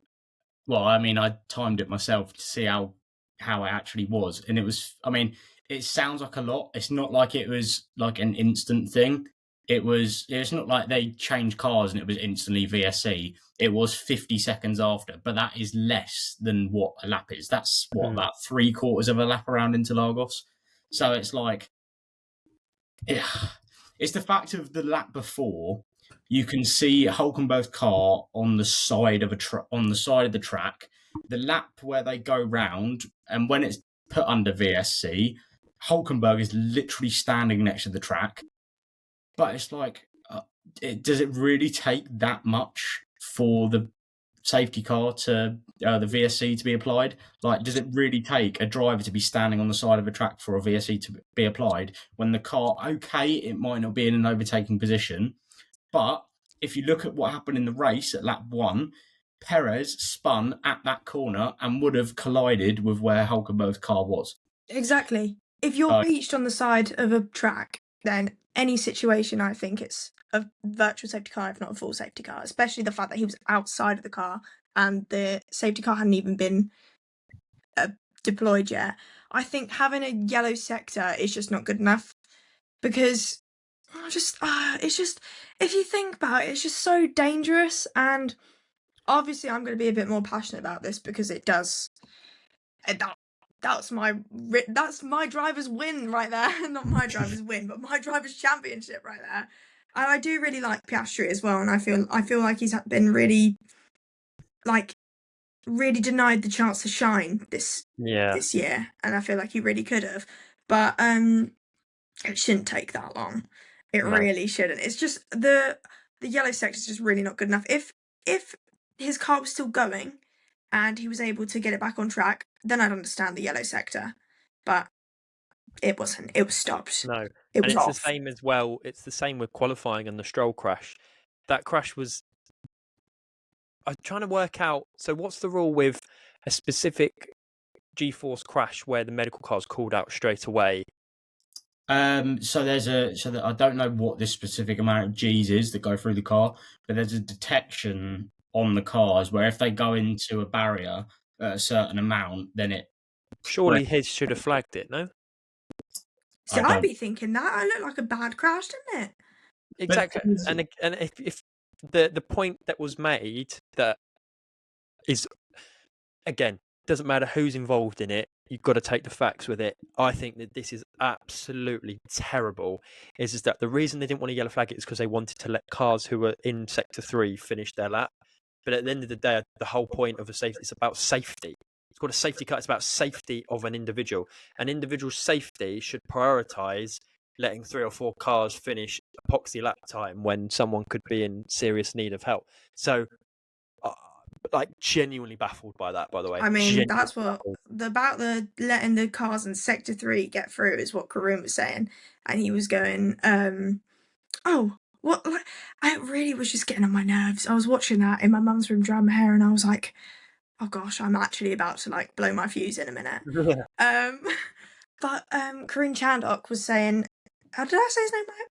go. I timed it myself to see how it actually was, and it was. I mean, it sounds like a lot. It's not like it was like an instant thing. It's not like they changed cars and it was instantly VSC. It was 50 seconds after, but that is less than what a lap is. That's about 3/4 of a lap around Interlagos. So it's like, it's the fact of the lap before. You can see Hulkenberg's car on the side of the track. The lap where they go round, and when it's put under VSC, Hulkenberg is literally standing next to the track. But it's like, does it really take that much for the safety car to the VSC to be applied? Like, does it really take a driver to be standing on the side of a track for a VSC to be applied when the car, okay, it might not be in an overtaking position, but if you look at what happened in the race at lap 1, Perez spun at that corner and would have collided with where Hulkenberg's car was. Exactly. If you're reached on the side of a track, then any situation, I think it's a virtual safety car, if not a full safety car, especially the fact that he was outside of the car and the safety car hadn't even been deployed yet. I think having a yellow sector is just not good enough, because it's just, if you think about it, it's just so dangerous. And obviously I'm going to be a bit more passionate about this because it does, that's my driver's win right there. Not my driver's win, but my driver's championship right there. And I do really like Piastri as well, and I feel like he's been really denied the chance to shine this year, and I feel like he really could have. But it shouldn't take that long. It really shouldn't. It's just the yellow sector is just really not good enough. If his car was still going and he was able to get it back on track, then I'd understand the yellow sector. But it wasn't. It was stopped. No. It was and it's off. the same as well. It's the same with qualifying and the Stroll crash. That crash was. I'm trying to work out. So what's the rule with a specific G-force crash where the medical car is called out straight away? So I don't know what this specific amount of G's is that go through the car, but there's a detection on the cars where if they go into a barrier at a certain amount, then it. Surely his should have flagged it, no? See, I'd be thinking that. I look like a bad crash, didn't it? Exactly. And if the point that was made, that is, again, doesn't matter who's involved in it, you've got to take the facts with it. I think that this is absolutely terrible. Is that the reason they didn't want to yellow flag it is because they wanted to let cars who were in sector 3 finish their lap. But at the end of the day, the whole point of a safety is about safety. It's called a safety car. It's about safety of an individual. An individual safety should prioritise letting 3 or 4 cars finish epoxy lap time when someone could be in serious need of help. So, genuinely baffled by that, by the way. I mean, that's what about the letting the cars in sector 3 get through is what Karun was saying, and he was going, I really was just getting on my nerves. I was watching that in my mum's room drying my hair, and I was like, oh gosh, I'm actually about to blow my fuse in a minute. But Karun Chandok was saying, did I say his name right?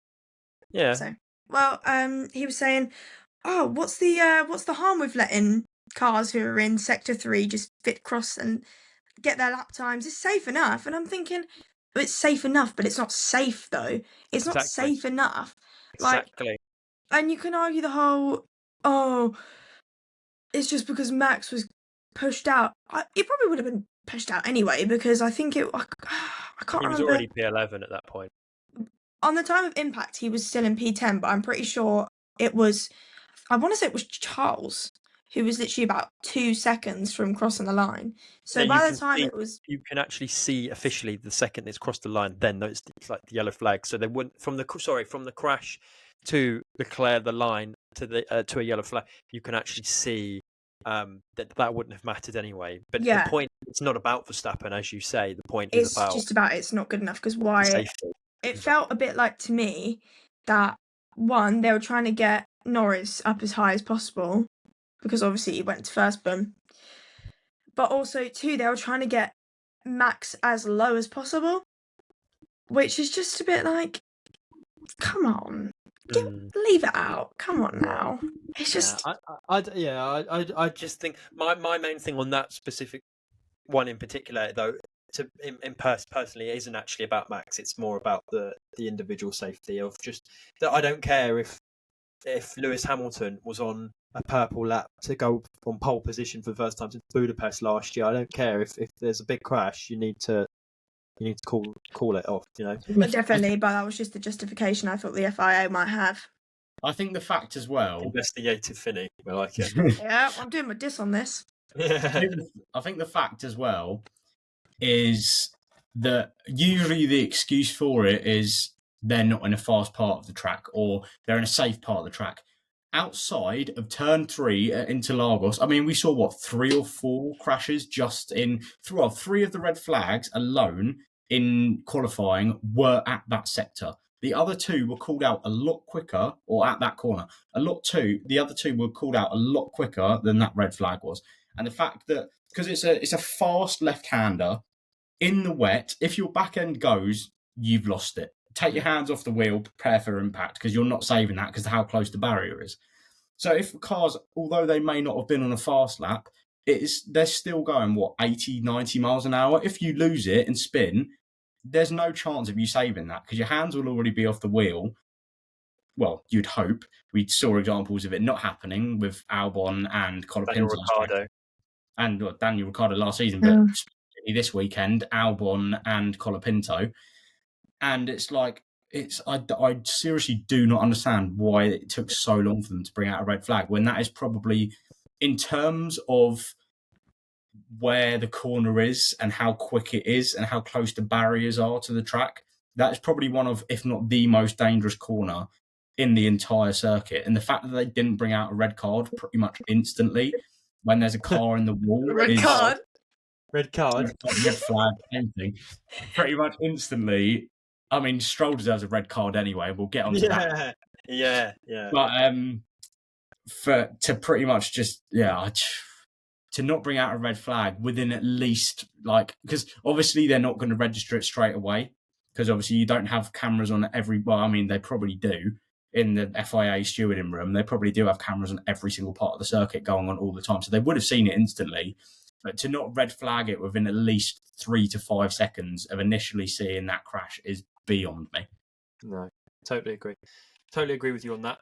Yeah. So, well, he was saying, oh, what's the harm with letting cars who are in sector 3 just fit across and get their lap times? It's safe enough. And I'm thinking, it's safe enough, but it's not safe though. It's not safe enough. Exactly. And you can argue the whole, it's just because Max was pushed out. It probably would have been pushed out anyway, because I think I can't remember. He was already P11 at that point. On the time of impact, he was still in P10, but I'm pretty sure it was, I want to say it was Charles who was literally about 2 seconds from crossing the line. So Yeah, by the time it was, you can actually see officially the second it's crossed the line. Then it's like the yellow flag. So they wouldn't from the crash to declare the line to a yellow flag. You can actually see that wouldn't have mattered anyway. But Yeah. the point, it's not about Verstappen, as you say. The point it's is about just about it's not good enough, because why safety. it felt a bit like to me that, one, they were trying to get Norris up as high as possible because obviously he went to first boom, but also, two, they were trying to get Max as low as possible, which is just a bit like, come on, leave it out, come on now. It's just I just think my main thing on that specific one in particular, though, personally, isn't actually about Max. It's more about the individual safety of just that. I don't care if Lewis Hamilton was on a purple lap to go on pole position for the first time since Budapest last year. I don't care if there's a big crash. You need to call it off. You know, definitely. But that was just the justification I thought the FIA might have. I think the fact as well. Investigative Finny, I like it. Yeah, I'm doing my diss on this. I think the fact as well is that usually the excuse for it is they're not in a fast part of the track or they're in a safe part of the track. Outside of turn 3 at Interlagos, I mean, we saw 3 or 4 crashes just in 3 of the red flags alone in qualifying were at that sector. The other 2 were called out a lot quicker, or at that corner. The other 2 were called out a lot quicker than that red flag was. And the fact that, because it's a fast left-hander, in the wet, if your back end goes, you've lost it. Take your hands off the wheel, prepare for impact, because you're not saving that because of how close the barrier is. So if cars, although they may not have been on a fast lap, they're still going, 80, 90 miles an hour. If you lose it and spin, there's no chance of you saving that because your hands will already be off the wheel. Well, you'd hope. We saw examples of it not happening with Albon and Colapinto and Daniel Ricciardo last season, but this weekend, Albon and Colapinto. And it's like, I seriously do not understand why it took so long for them to bring out a red flag when that is probably, in terms of where the corner is and how quick it is and how close the barriers are to the track, that is probably one of, if not the most dangerous corner in the entire circuit. And the fact that they didn't bring out a red card pretty much instantly when there's a car in the wall red card, red flag, anything, pretty much instantly. I mean, Stroll deserves a red card anyway. We'll get onto that. Yeah. But to pretty much just to not bring out a red flag within at least because obviously they're not going to register it straight away because obviously you don't have cameras on every. Well, I mean they probably do in the FIA stewarding room. They probably do have cameras on every single part of the circuit going on all the time, so they would have seen it instantly. But to not red flag it within at least 3 to 5 seconds of initially seeing that crash is beyond me. No, totally agree with you on that.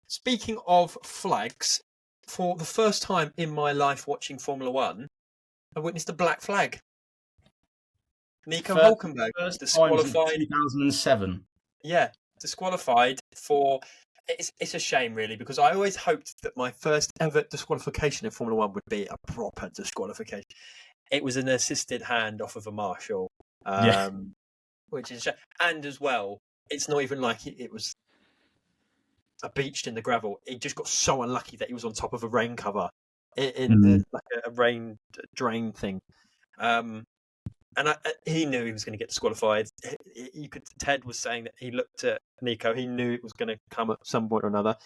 Speaking of flags, for the first time in my life watching Formula One, I witnessed a black flag. Nico Hülkenberg disqualified. 2007. Yeah, disqualified for. It's a shame, really, because I always hoped that my first ever disqualification in Formula One would be a proper disqualification. It was an assisted hand off of a marshal, which is, and as well, it's not even like it was beached in the gravel. He just got so unlucky that he was on top of a rain cover in like a rain drain thing. And he knew he was going to get disqualified. Ted was saying that he looked at Nico. He knew it was going to come at some point or another.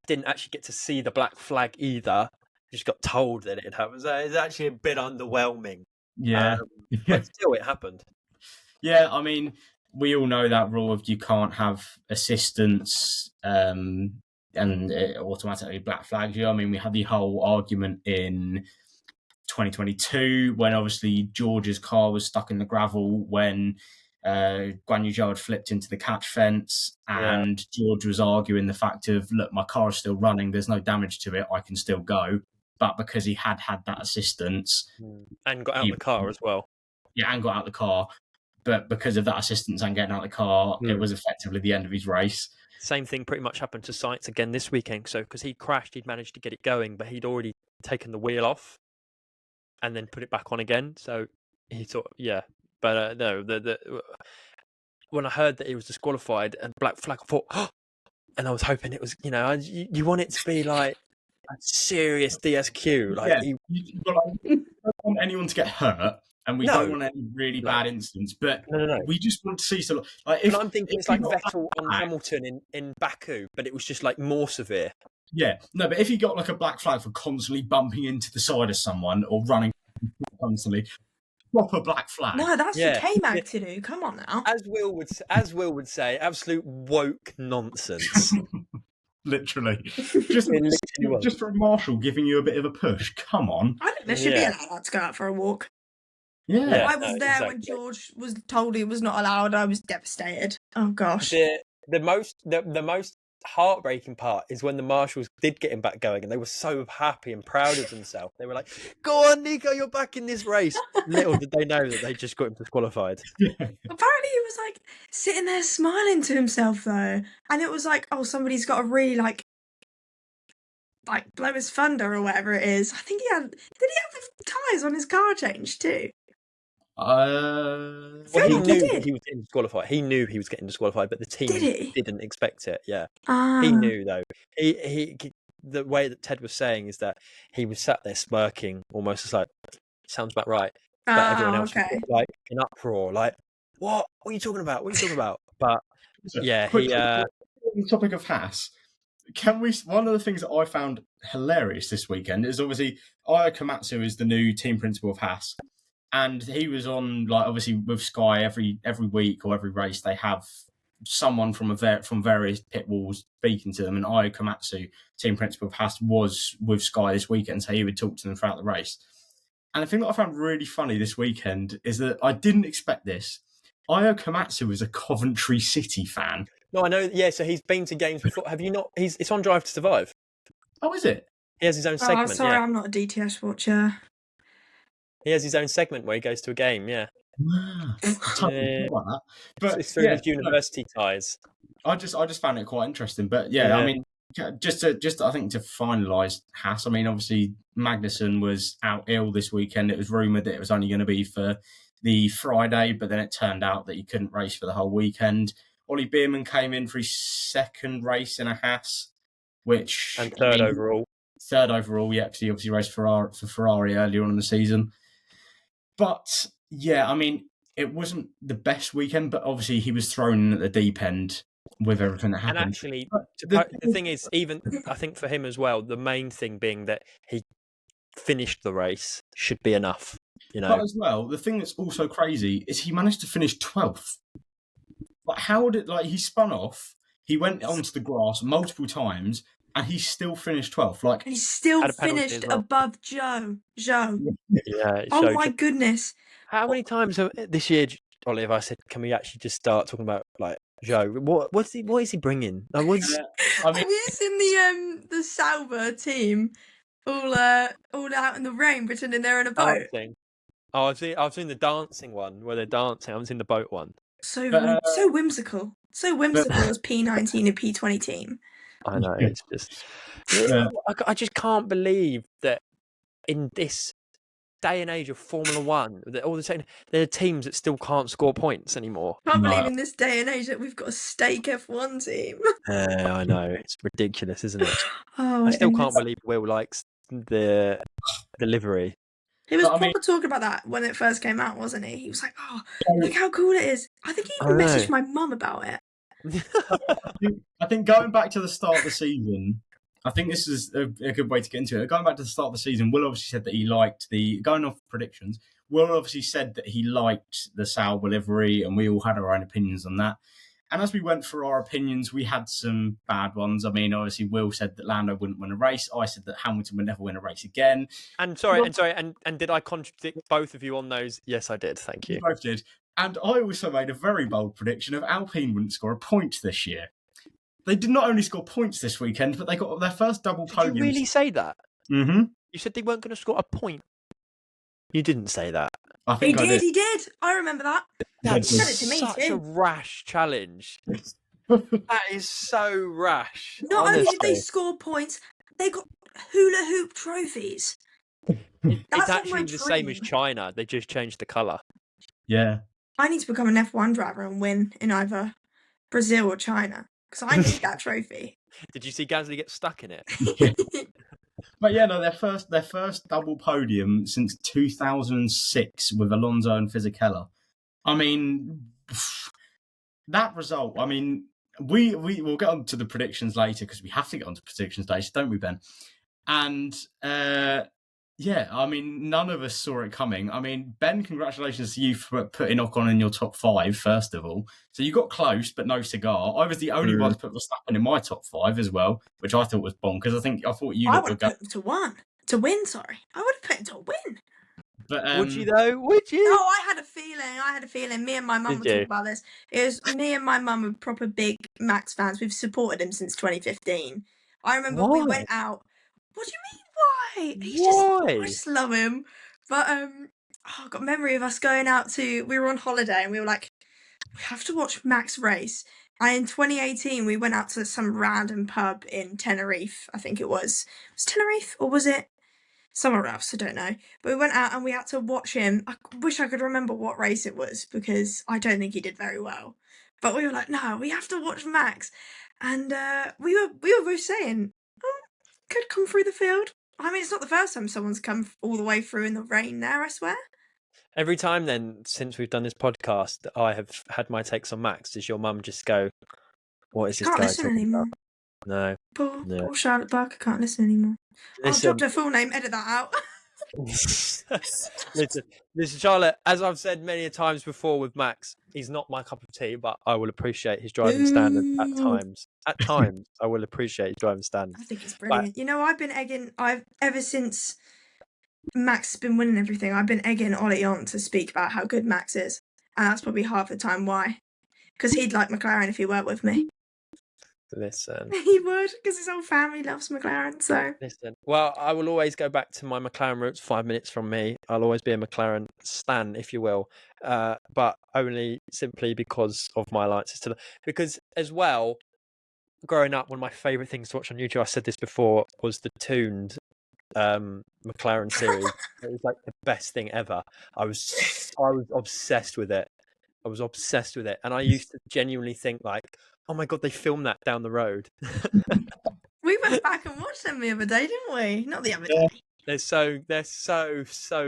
Didn't actually get to see the black flag either. Just got told that it had happened. So it's actually a bit underwhelming. Yeah. But still, it happened. Yeah, I mean, we all know that rule of you can't have assistance and it automatically black flags you. I mean, we had the whole argument in 2022 when obviously George's car was stuck in the gravel when Guan Yu Zhou had flipped into the catch fence and George was arguing the fact of, look, my car is still running, there's no damage to it, I can still go. But because he had that assistance and got out of the car as well. Yeah, and got out of the car. but because of that assistance and getting out of the car, it was effectively the end of his race. Same thing pretty much happened to Sainz again this weekend. So because he crashed, he'd managed to get it going, but he'd already taken the wheel off and then put it back on again. So he thought, yeah. But no, when I heard that he was disqualified and black flag, I thought, oh, and I was hoping it was, you want it to be like a serious DSQ. Like, we don't want anyone to get hurt, and we don't want any really bad incidents, but we just want to see some. Like, I'm thinking it's like Vettel on Hamilton in Baku, but it was just like more severe. Yeah, no, but if you got like a black flag for constantly bumping into the side of someone or running constantly, proper black flag. No, that's for K-Mag to do. Come on now. As Will would say, absolute woke nonsense. Literally. Just for a marshal giving you a bit of a push. Come on. I think there should be allowed to go out for a walk. Yeah. I was there when George was told he was not allowed. I was devastated. Oh gosh. The most heartbreaking part is when the marshals did get him back going and they were so happy and proud of themselves. They were like, go on, Nico, you're back in this race. Little did they know that they just got him disqualified. Apparently he was like sitting there smiling to himself though, and it was like, oh, somebody's got to really like blow his thunder or whatever it is. I think did he have the tyres on his car changed too? Well, he knew that he was getting disqualified. He knew he was getting disqualified, but the team didn't expect it. Yeah, he knew though. He the way that Ted was saying is that he was sat there smirking, almost as like, sounds about right. But everyone else was like in uproar, like, what are you talking about? What are you talking about? But yeah, on the topic of Haas, one of the things that I found hilarious this weekend is obviously Io Komatsu is the new team principal of Haas. And he was on, like, obviously with Sky every week or every race, they have someone from various pit walls speaking to them. And Io Komatsu, team principal of Haas, was with Sky this weekend, so he would talk to them throughout the race. And the thing that I found really funny this weekend is that I didn't expect this. Io Komatsu is a Coventry City fan. No, I know. Yeah, so he's been to games before. Have you not? It's on Drive to Survive. Oh, is it? He has his own segment. Oh, sorry, I'm not a DTS watcher. He has his own segment where he goes to a game, Wow. But it's through his university ties. I just found it quite interesting. But I mean, just I think to finalise Haas, I mean, obviously Magnussen was out ill this weekend. It was rumoured that it was only going to be for the Friday, but then it turned out that he couldn't race for the whole weekend. Ollie Bierman came in for his second race in a Haas, and third overall. Third overall, yeah, because he obviously raced for Ferrari earlier on in the season. But yeah, I mean, it wasn't the best weekend, but obviously he was thrown in at the deep end with everything that happened. And actually, the thing is, even I think for him as well, the main thing being that he finished the race should be enough. But as well, the thing that's also crazy is he managed to finish 12th. Like, how did he spun off? He went onto the grass multiple times. And he still finished 12th. Like, he still finished above Joe. Yeah. Oh my goodness! How many times this year, Ollie, have I said, can we actually just start talking about like Joe? What is he bringing? Like, Have you seen the Sauber team all out in the rain pretending they're in a boat? Dancing. Oh, I've seen the dancing one where they're dancing. I haven't seen the boat one. So whimsical. So whimsical as P19 and P20 team. I know, it's just... I just can't believe that in this day and age of Formula One, that all the time there are teams that still can't score points anymore. I can't believe in this day and age that we've got a stake F1 team. I know, it's ridiculous, isn't it? I still can't believe Will likes the livery. He was proper talking about that when it first came out, wasn't he? He was like, oh, look how cool it is. I think he even messaged my mum about it. I think going back to the start of the season, I think this is a good way to get into it. Going back to the start of the season, Will obviously said that he liked going off predictions, Will obviously said that he liked the Sauber livery, and we all had our own opinions on that. And as we went through our opinions, we had some bad ones. I mean, obviously, Will said that Lando wouldn't win a race. I said that Hamilton would never win a race again. And did I contradict both of you on those? Yes, I did. Thank you. You both did. And I also made a very bold prediction of Alpine wouldn't score a point this year. They did not only score points this weekend, but they got their first double podium. Did you really say that? Mm-hmm. You said they weren't going to score a point. You didn't say that. I He think I did, did. he did. I remember that. That's He said it to me such a too. rash challenge. That is so rash. Not only did they Honestly, score points, they got hula hoop trophies. it's That's like my actually the same as dream. China. They just changed the color. Yeah. I need to become an F1 driver and win in either Brazil or China because I need that trophy. Did you see Gasly get stuck in it? Yeah. But yeah, no, their first double podium since 2006 with Alonso and Fisichella. I mean, that result. I mean, we'll get on to the predictions later because we have to get on to predictions later, don't we, Ben? And yeah, I mean, none of us saw it coming. I mean, Ben, congratulations to you for putting Ocon in your top 5, first of all. So you got close, but no cigar. I was the only one to put Verstappen in my top 5 as well, which I thought was bonkers. I thought you I lot would would have go. put him to win. Sorry, I would have put him to win. But Would you though? Would you? No, I had a feeling. Me and my mum Did would you? talk about this. It was me and my mum were proper big Max fans. We've supported him since 2015. I remember we Why? went out. What do you mean? Why? I Why? just love him. But I got memory of us going out to. We were on holiday and we were like, we have to watch Max race. And in 2018, we went out to some random pub in Tenerife. I think it was. Was it Tenerife or was it somewhere else? I don't know. But we went out and we had to watch him. I wish I could remember what race it was because I don't think he did very well. But we were like, no, we have to watch Max. And we were both saying, oh, could come through the field. I mean, it's not the first time someone's come all the way through in the rain there, I swear. Every time then, since we've done this podcast, that I have had my takes on Max, does your mum just go, what is this Can't guy listen talking anymore. about? No. Poor Charlotte Barker can't listen anymore. I'll Listen, drop her full name, edit that out. listen, Charlotte, as I've said many a times before with Max, he's not my cup of tea, but I will appreciate his driving standards at times. At times, I will appreciate his driving standards. I think he's brilliant. You know, I've ever since Max has been winning everything, I've been egging Olly on to speak about how good Max is. And that's probably half the time why. Because he'd like McLaren if he weren't with me. Listen. He would, because his whole family loves McLaren, so. Listen. Well, I will always go back to my McLaren roots 5 minutes from me. I'll always be a McLaren stan, if you will. But only simply because of my alliances to them. Because as well, growing up, one of my favourite things to watch on YouTube, I said this before, was the tuned McLaren series. It was like the best thing ever. I was obsessed with it. And I used to genuinely think like, oh my god, they filmed that down the road. We went back and watched them the other day, didn't we? Not the other day. They're so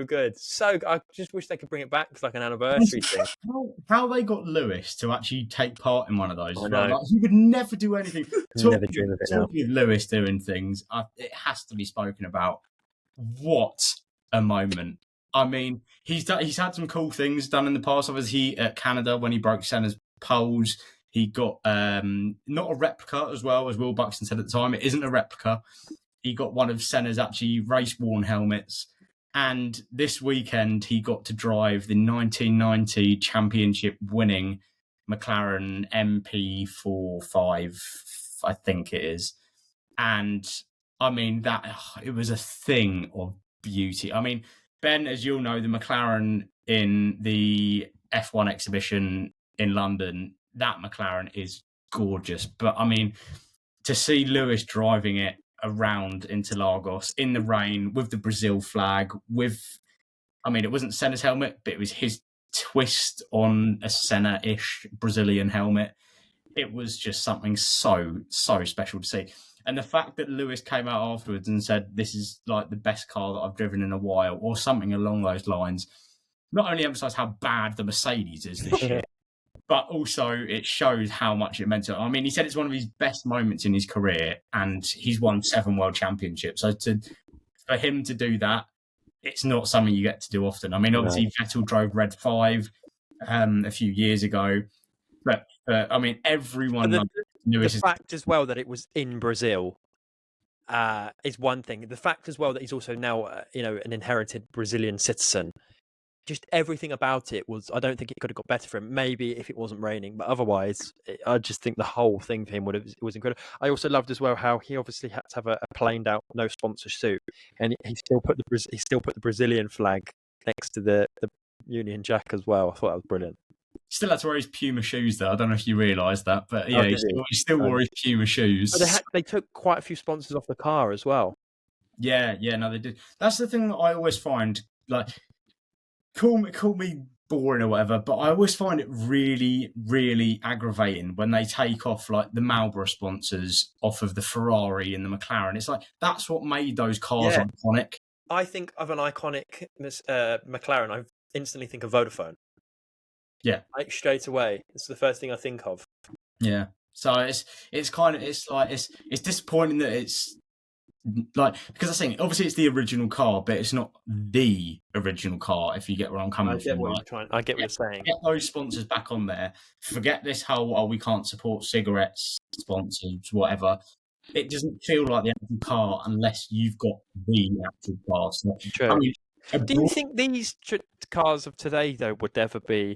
good. So I just wish they could bring it back as like an anniversary thing. How they got Lewis to actually take part in one of those? I know. Like, he would never do anything. Never dream of it now. Talking of Lewis doing things, it has to be spoken about. What a moment! I mean, he's had some cool things done in the past. Obviously, at Canada when he broke Senna's poles, he got not a replica as well, as Will Buxton said at the time. It isn't a replica. He got one of Senna's actually race-worn helmets. And this weekend, he got to drive the 1990 championship-winning McLaren MP45, I think it is. And, I mean, it was a thing of beauty. I mean, Ben, as you'll know, the McLaren in the F1 exhibition in London, that McLaren is gorgeous. But, I mean, to see Lewis driving it around Interlagos in the rain with the Brazil flag, it wasn't Senna's helmet, but it was his twist on a Senna-ish Brazilian helmet. It was just something so special to see. And the fact that Lewis came out afterwards and said, this is like the best car that I've driven in a while, or something along those lines, not only emphasised how bad the Mercedes is this year, but also it shows how much it meant to him. I mean, he said it's one of his best moments in his career, and he's won 7 world championships. So for him to do that, it's not something you get to do often. I mean, obviously, Vettel drove Red 5 a few years ago. But, I mean, everyone knew the fact as well that it was in Brazil is one thing. The fact as well that he's also now, an inherited Brazilian citizen. Just everything about it was, I don't think it could have got better for him. Maybe if it wasn't raining, but otherwise, I just think the whole thing for him was incredible. I also loved as well how he obviously had to have a planed out, no sponsor suit, and he still put the Brazilian flag next to the Union Jack as well. I thought that was brilliant. Still had to wear his Puma shoes though. I don't know if you realised that, but Oh, yeah, did he still wore his Puma shoes. But they took quite a few sponsors off the car as well. Yeah, no, they did. That's the thing that I always find, like, call me boring or whatever, but I always find it really, really aggravating when they take off like the Marlboro sponsors off of the Ferrari and the McLaren. It's like that's what made those cars iconic. I think of an iconic McLaren, I instantly think of Vodafone. Yeah, like straight away. It's the first thing I think of. Yeah, so it's disappointing that it's like, because I think obviously it's the original car, but it's not the original car. If you get where I'm coming from, I get what you're saying. Get those sponsors back on there. Forget this whole we can't support cigarettes sponsors, whatever. It doesn't feel like the actual car unless you've got the actual car. So, True. I mean, do you think these cars of today though would ever be?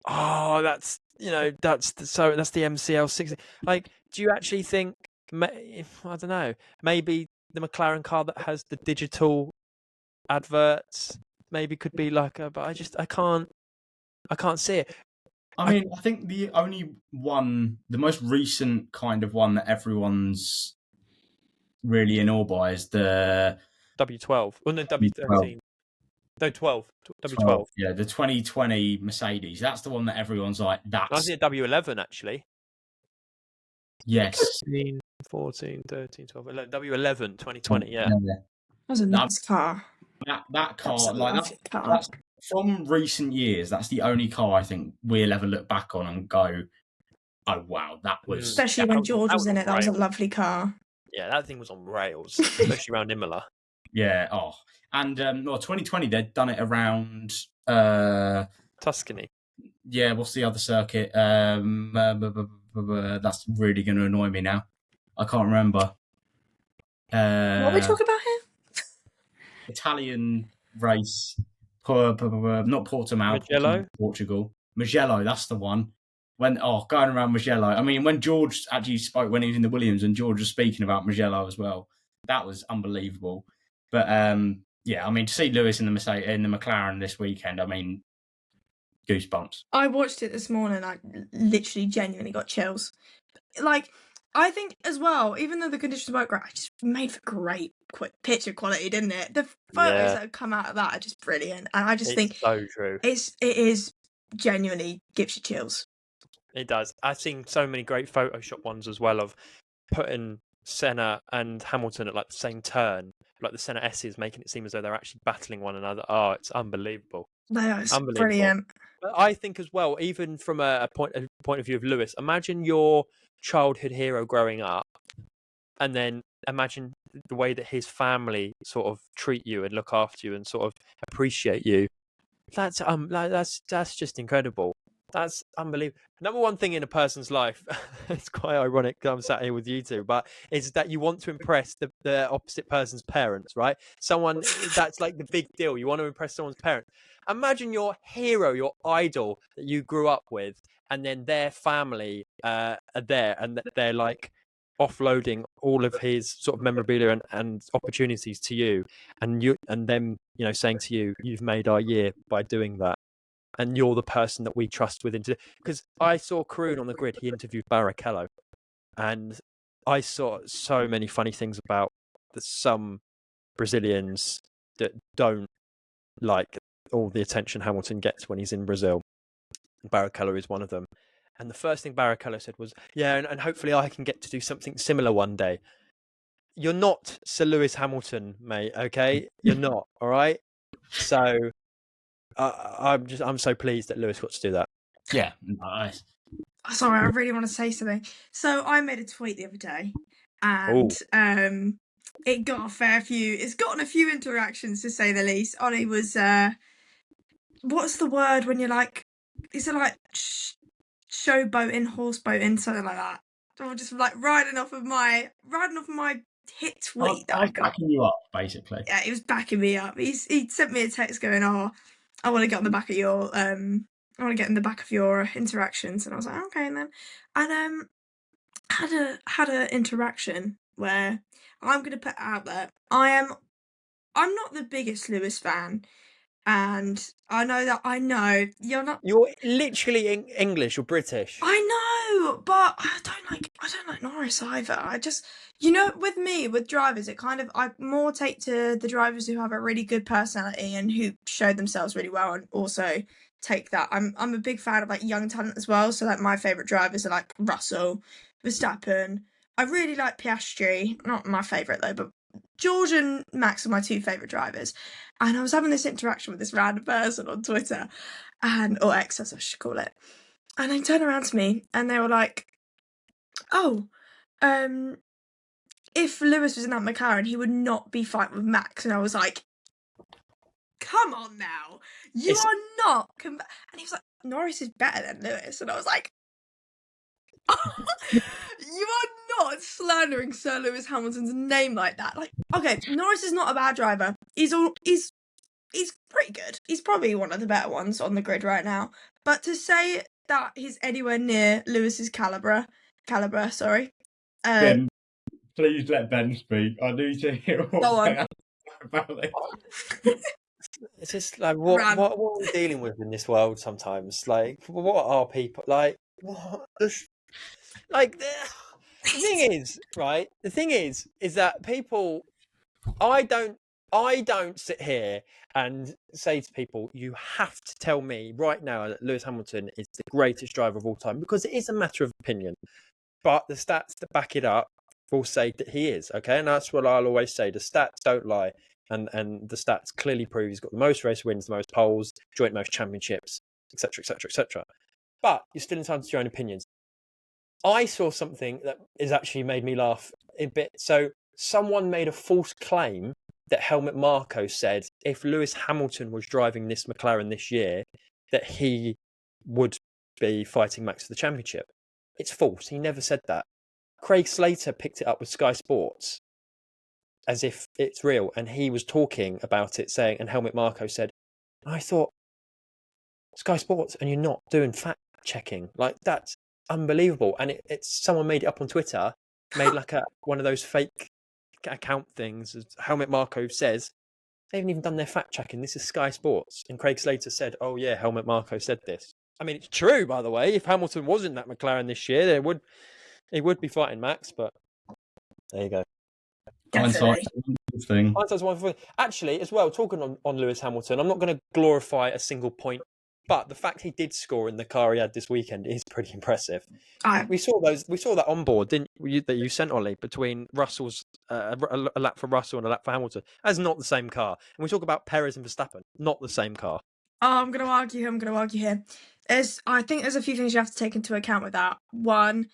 Oh, that's the MCL 60. Like, do you actually think? I don't know. Maybe the McLaren car that has the digital adverts maybe could be like a. But I can't see it. I mean, I think the only one, the most recent kind of one that everyone's really in awe by is the W12. Well, no, W13. No, 12. W12. Yeah, the 2020 Mercedes. That's the one that everyone's like, that's... I think a W11, actually. Yes. 13, 14, 13, 12, 11. W11, 2020, yeah. That was a nice car. That car, that's from recent years, that's the only car I think we'll ever look back on and go, oh, wow, that was... Especially when George was in it, that was a lovely car. Yeah, that thing was on rails, especially around Imola. Yeah, and 2020 they'd done it around Tuscany. Yeah, what's the other circuit? That's really going to annoy me now. I can't remember. What are we talking about here? Italian race, not Portimao, Mugello? Portugal. Mugello, that's the one. Going around Mugello. I mean, when George actually spoke when he was in the Williams, and George was speaking about Mugello as well, that was unbelievable. But yeah, I mean, to see Lewis in the McLaren this weekend, I mean, goosebumps. I watched it this morning. I literally genuinely got chills. Like, I think as well, even though the conditions weren't great, it just made for great picture quality, didn't it? The photos that have come out of that are just brilliant, and I just think so true. It is genuinely gives you chills. It does. I've seen so many great Photoshop ones as well of putting Senna and Hamilton at like the same turn, like the Senna S's, making it seem as though they're actually battling one another. Oh, it's unbelievable. That's brilliant. But I think as well, even from a point of view of Lewis, imagine your childhood hero growing up, and then imagine the way that his family sort of treat you and look after you and sort of appreciate you. That's just incredible. That's unbelievable. Number one thing in a person's life, it's quite ironic that I'm sat here with you two, but is that you want to impress the opposite person's parents, right? Someone, that's like the big deal. You want to impress someone's parents. Imagine your hero, your idol that you grew up with, and then their family are there, and they're like offloading all of his sort of memorabilia and opportunities to you, and them, saying to you, you've made our year by doing that. And you're the person that we trust within. Because I saw Kroon on the grid. He interviewed Barrichello, and I saw so many funny things about some Brazilians that don't like all the attention Hamilton gets when he's in Brazil. Barrichello is one of them. And the first thing Barrichello said was, "Yeah, and hopefully I can get to do something similar one day." You're not Sir Lewis Hamilton, mate. Okay, you're not. All right. So. I'm so pleased that Lewis got to do that. Yeah, nice. Sorry, I really want to say something. So I made a tweet the other day, and it got a fair few. It's gotten a few interactions, to say the least. Olly was what's the word when you're like? Is it like showboating, horseboating, something like that? Or just like riding off of my hit tweet. I was backing you up, basically. Yeah, he was backing me up. He sent me a text going, "Oh, I want to get on the back of your I want to get in the back of your interactions," and I was like, okay, and then had a interaction where I'm going to put out there. I'm not the biggest Lewis fan, And I know you're not. You're literally English or British. I know, but I don't like Norris either. I just, with me, with drivers, I more take to the drivers who have a really good personality and who show themselves really well, and also take that. I'm a big fan of like young talent as well. So like my favorite drivers are like Russell, Verstappen. I really like Piastri, not my favorite though, but George and Max are my two favorite drivers. And I was having this interaction with this random person on Twitter, or X as I should call it. And they turned around to me and they were like, "Oh, if Lewis was in that McLaren, he would not be fighting with Max." And I was like, "Come on now, you It's- are not." And he was like, "Norris is better than Lewis," and I was like, "You are not slandering Sir Lewis Hamilton's name like that." Like, okay, Norris is not a bad driver. He's pretty good. He's probably one of the better ones on the grid right now. But to say that he's anywhere near Lewis's caliber, sorry. Ben, please let Ben speak. I need to hear what Go on. Ben has to say about it. It's just like what are we dealing with in this world sometimes? Like, what are people like? What? Like, the thing is, right? The thing is that people. I don't sit here and say to people, you have to tell me right now that Lewis Hamilton is the greatest driver of all time, because it is a matter of opinion. But the stats that back it up will say that he is, okay? And that's what I'll always say. The stats don't lie. And the stats clearly prove he's got the most race wins, the most poles, joint most championships, etc., etc., etc. But you're still entitled to your own opinions. I saw something that has actually made me laugh a bit. So someone made a false claim that Helmut Marko said if Lewis Hamilton was driving this McLaren this year, that he would be fighting Max for the championship. It's false. He never said that. Craig Slater picked it up with Sky Sports as if it's real, and he was talking about it, saying, and Helmut Marko said, I thought, Sky Sports, and you're not doing fact checking. Like, that's unbelievable. And it's someone made it up on Twitter, made like one of those fake account things, as Helmut Marko says. They haven't even done their fact checking. This is Sky Sports. And Craig Slater said, oh yeah, Helmut Marko said this. I mean, it's true, by the way. If Hamilton wasn't that McLaren this year, he would be fighting Max, but there you go. Hindsight's a wonderful thing. Hindsight's a wonderful thing. Actually, as well, talking on Lewis Hamilton, I'm not going to glorify a single point, but the fact he did score in the car he had this weekend is pretty impressive. We saw that on board, didn't you, that you sent, Ollie, between Russell's a lap for Russell and a lap for Hamilton. That's not the same car. And we talk about Perez and Verstappen, not the same car. Oh, I'm going to argue here. I think there's a few things you have to take into account with that. One,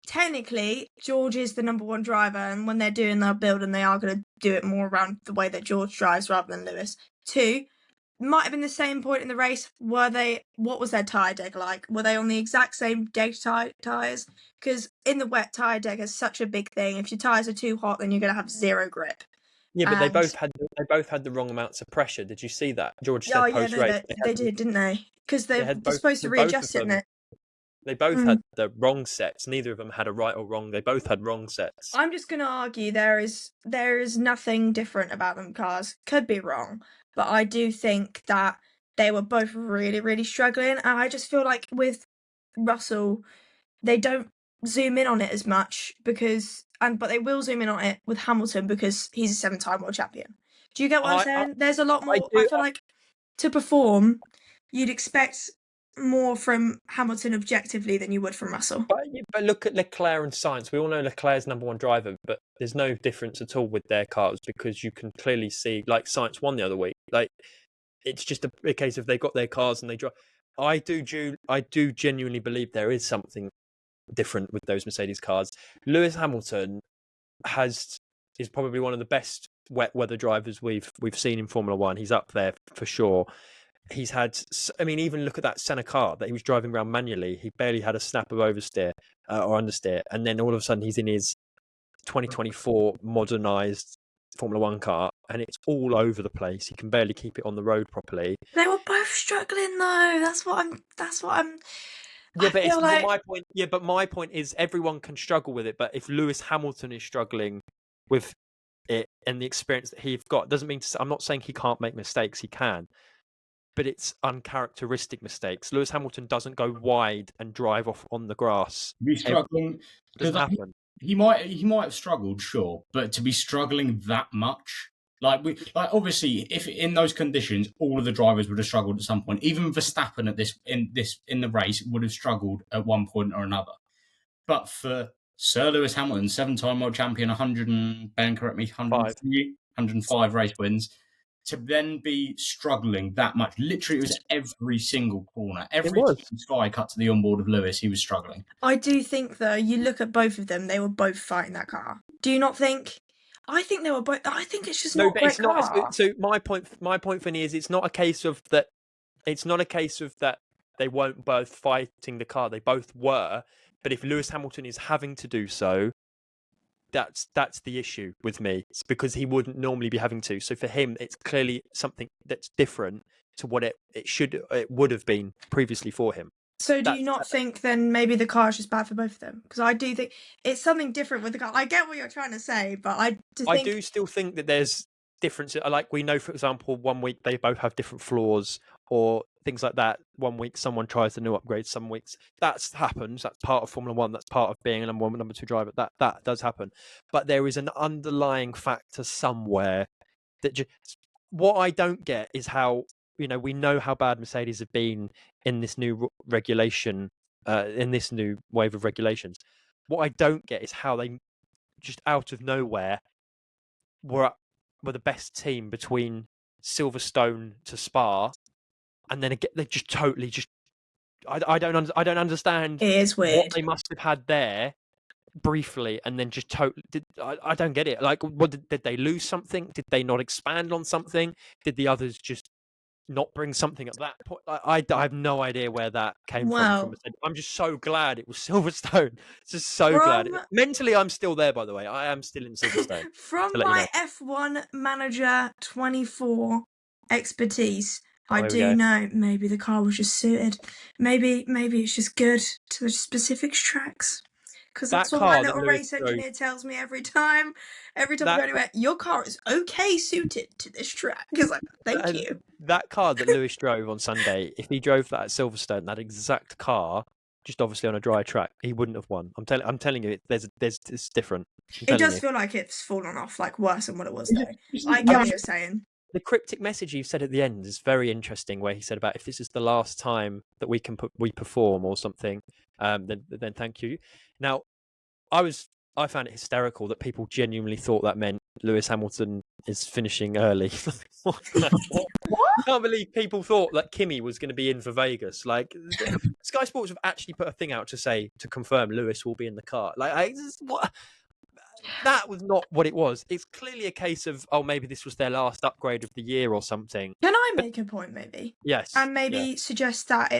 technically, George is the number one driver, and when they're doing their build, and they are going to do it more around the way that George drives rather than Lewis. Two, might have been the same point in the race. What was their tyre deck like? Were they on the exact same deck tyres? Because in the wet, tyre deck is such a big thing. If your tyres are too hot, then you're going to have zero grip. Yeah, but they both had the wrong amounts of pressure. Did you see that? George said post-race. They did, didn't they? Because they're supposed to readjust it, isn't it? They both had the wrong sets. Neither of them had a right or wrong. They both had wrong sets. I'm just going to argue there is nothing different about them cars. Could be wrong, but I do think that they were both really, really struggling. And I just feel like with Russell, they don't zoom in on it as much but they will zoom in on it with Hamilton because he's a 7-time world champion. Do you get what I'm saying? There's a lot more. I feel like to perform, you'd expect more from Hamilton objectively than you would from Russell. But look at Leclerc and Sainz. We all know Leclerc's number one driver, but there's no difference at all with their cars because you can clearly see, like Sainz won the other week. Like, it's just a case of they got their cars and they drive. I do genuinely believe there is something different with those Mercedes cars. Lewis Hamilton is probably one of the best wet weather drivers we've seen in Formula One. He's up there for sure. He's had, I mean, even look at that Senna car that he was driving around manually. He barely had a snap of oversteer or understeer. And then all of a sudden he's in his 2024 modernized Formula One car and it's all over the place. He can barely keep it on the road properly. They were both struggling though. That's what I'm Yeah, but my point. Yeah, but my point is everyone can struggle with it. But if Lewis Hamilton is struggling with it and the experience that he's got, doesn't mean I'm not saying he can't make mistakes. He can, but it's uncharacteristic mistakes. Lewis Hamilton doesn't go wide and drive off on the grass. Be struggling because Doesn't happen. he might have struggled, sure, but to be struggling that much, like obviously, if in those conditions, all of the drivers would have struggled at some point. Even Verstappen in the race would have struggled at one point or another. But for Sir Lewis Hamilton, 7-time world champion, 105 race wins, to then be struggling that much. Literally, it was every single corner. Every Sky cut to the onboard of Lewis, he was struggling. I do think, though, you look at both of them, they were both fighting that car. Do you not think? I think they were both. I think it's just not a great car. So my point, Finny, is it's not a case of that. It's not a case of that they weren't both fighting the car. They both were. But if Lewis Hamilton is having to do so, that's the issue with me. It's because he wouldn't normally be having to. So for him, it's clearly something that's different to what it would have been previously for him. So do you not think then maybe the car is just bad for both of them? Because I do think it's something different with the car. I get what you're trying to say, but I do still think that there's differences. Like we know, for example, one week they both have different flaws or things like that. One week someone tries the new upgrade, some weeks that happens. That's part of Formula One. That's part of being a number one, number two driver. That does happen. But there is an underlying factor somewhere that what I don't get is how, we know how bad Mercedes have been in this new regulation, in this new wave of regulations. What I don't get is how they just out of nowhere were the best team between Silverstone to Spa, and then again they just totally I don't understand. It is weird. What they must have had there briefly, and then just totally. I don't get it. Like, what did they lose something? Did they not expand on something? Did the others just not bring something at that point? I have no idea where that came from. I'm just so glad it was Silverstone. Just so glad. Mentally, I'm still there. By the way, I am still in Silverstone. From my F1 Manager 24 expertise, I do know maybe the car was just suited. Maybe it's just good to the specific tracks. Because that's what my little race engineer tells me every time. Every time I go anywhere, your car is okay suited to this track. He's like, thank you. That car that Lewis drove on Sunday, if he drove that at Silverstone, that exact car, just obviously on a dry track, he wouldn't have won. I'm telling you, it's different. It does feel like it's fallen off, like worse than what it was though. I get what you're saying. The cryptic message you said at the end is very interesting, where he said about if this is the last time that we perform or something, then thank you. Now, I found it hysterical that people genuinely thought that meant Lewis Hamilton is finishing early. What? I can't believe people thought that Kimi was going to be in for Vegas. Like, Sky Sports have actually put a thing out to confirm Lewis will be in the car. Like, what? That was not what it was. It's clearly a case of, maybe this was their last upgrade of the year or something. Can I make a point, maybe? Yes. And maybe suggest that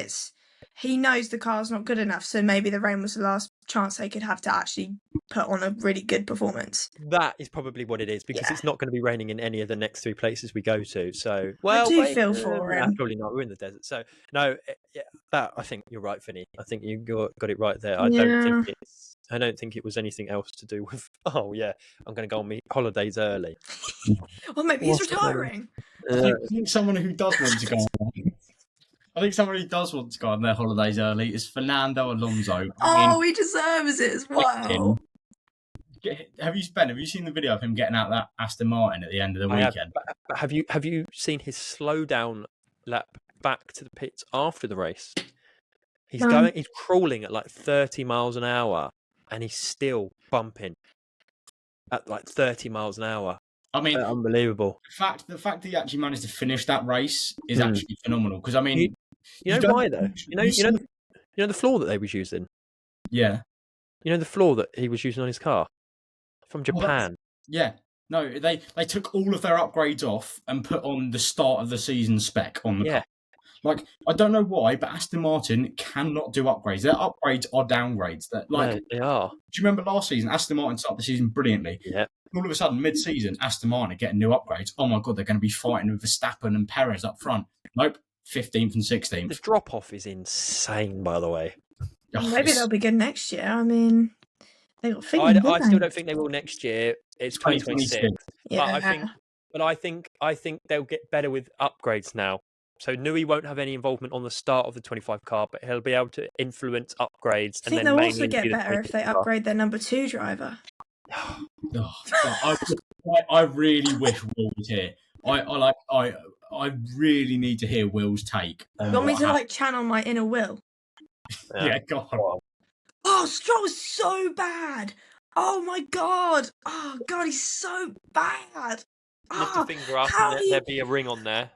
he knows the car's not good enough, so maybe the rain was the last chance they could have to actually put on a really good performance. That is probably what it is, because it's not going to be raining in any of the next 3 places we go to. So, I do feel for him. Probably not. We're in the desert. So, no, that I think you're right, Finny. I think you got it right there. I don't think it was anything else to do with, I'm going to go on my holidays early. Well, maybe he's retiring. I think someone who does want to go on their holidays early is Fernando Alonso. He deserves it as well. Have you seen the video of him getting out that Aston Martin at the end of the weekend? Have you seen his slow down lap back to the pits after the race? He's crawling at like 30 miles an hour, and he's still bumping at like 30 miles an hour. I mean, unbelievable. The fact that he actually managed to finish that race is actually phenomenal. Because I mean, you know why though? You know the floor that they was using. Yeah. You know the floor that he was using on his car from Japan. No, they took all of their upgrades off and put on the start of the season spec on the car. Like, I don't know why, but Aston Martin cannot do upgrades. Their upgrades are downgrades. They are. Do you remember last season? Aston Martin started the season brilliantly. Yeah. All of a sudden, mid-season, Aston Martin are getting new upgrades. Oh my God, they're going to be fighting with Verstappen and Perez up front. Nope, 15th and 16th. The drop-off is insane, by the way. Maybe they'll be good next year. I mean, they got Finny. I still don't think they will next year. It's 2026. Yeah. But I think they'll get better with upgrades now. So Nui won't have any involvement on the start of the 25 car, but he'll be able to influence upgrades I and think then they'll mainly also get do the better if they 26 car. upgrade their number 2 driver. I really wish Will was here. I really need to hear Will's take on You want me what to happened. like channel my inner Will? Yeah, go on. Well, Oh, Stroll's so bad. Oh my god. Oh god, he's so bad. lift a Oh, finger up how and do you there'll be a ring on there.